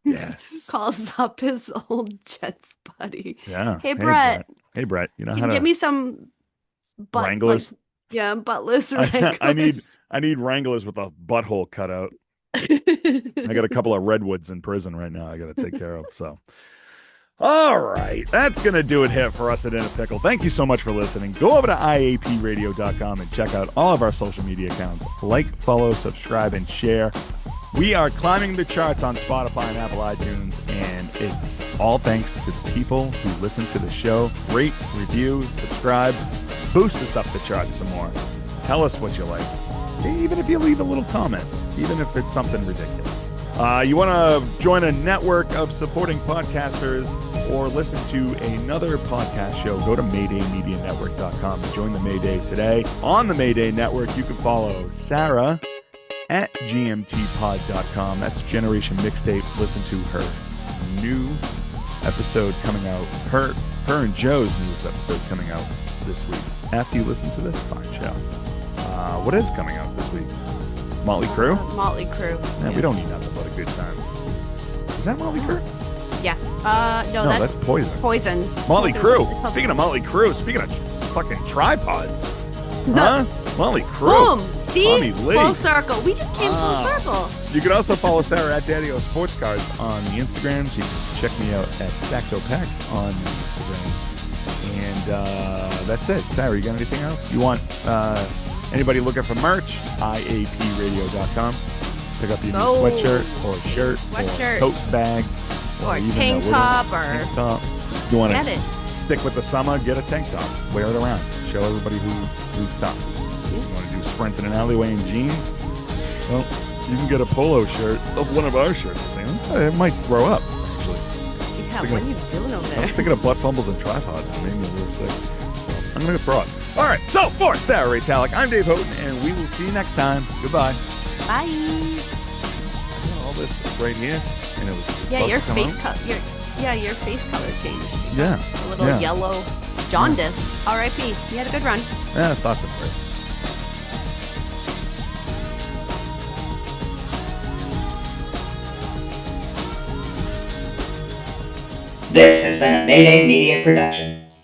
[SPEAKER 1] Yes.
[SPEAKER 2] Calls up his old Jets buddy.
[SPEAKER 1] Yeah.
[SPEAKER 2] Hey, Brett.
[SPEAKER 1] Hey, Brett. You know
[SPEAKER 2] Can
[SPEAKER 1] how to
[SPEAKER 2] give me some
[SPEAKER 1] Wranglers?
[SPEAKER 2] Buttless Wranglers.
[SPEAKER 1] I need Wranglers with a butthole cut out. I got a couple of Redwoods in prison right now I got to take care of, so. All right, that's going to do it here for us at In a Pickle. Thank you so much for listening. Go over to iapradio.com and check out all of our social media accounts. Like, follow, subscribe, and share. We are climbing the charts on Spotify and Apple iTunes, and it's all thanks to the people who listen to the show. Rate, review, subscribe, boost us up the charts some more. Tell us what you like. even if you leave a little comment, even if it's something ridiculous. You want to join a network of supporting podcasters or listen to another podcast show, go to MaydayMediaNetwork.com and join the Mayday today. On the Mayday Network, you can follow Sarah at GMTpod.com. That's Generation Mixtape. Listen to her new episode coming out. Her and Joe's newest episode coming out this week. After you listen to this, fine show. What is coming out this week? Motley Crue?
[SPEAKER 2] Motley Crue.
[SPEAKER 1] Man, we don't need nothing but a good time. Is that Motley Crue?
[SPEAKER 2] Yes.
[SPEAKER 1] No, that's Poison.
[SPEAKER 2] Poison.
[SPEAKER 1] Motley Crue. Speaking of Motley Crue, speaking of fucking tripods. Huh? Motley Crue.
[SPEAKER 2] Boom. See? Full circle. We just came full circle.
[SPEAKER 1] You can also follow Sarah at Daddy O Sports Cards on the Instagrams. You can check me out at StacksOpac on Instagram. And that's it. Sarah, you got anything else? You want anybody looking for merch? IAPradio.com. Pick up your new sweatshirt or shirt or tote bag.
[SPEAKER 2] Or tank top or...
[SPEAKER 1] Tank top. You want to stick with the summer, get a tank top. Wear it around. Show everybody who's tough. You want to do sprints in an alleyway in jeans? Well, you can get a polo shirt of one of our shirts. It might throw up, actually.
[SPEAKER 2] Yeah, what are you doing over there?
[SPEAKER 1] I was thinking of butt fumbles and tripods. It made me a little sick. So I'm going to throw up. All right, so for Sarah Ray Talick, I'm Dave Houghton, and we will see you next time. Goodbye.
[SPEAKER 2] Bye.
[SPEAKER 1] All this right here, and it was
[SPEAKER 2] your face color. Your face color changed.
[SPEAKER 1] Yeah.
[SPEAKER 2] A little yellow jaundice. R.I.P. You had a good run.
[SPEAKER 1] Yeah, thoughts and prayers.
[SPEAKER 3] This has been a Mayday Media production.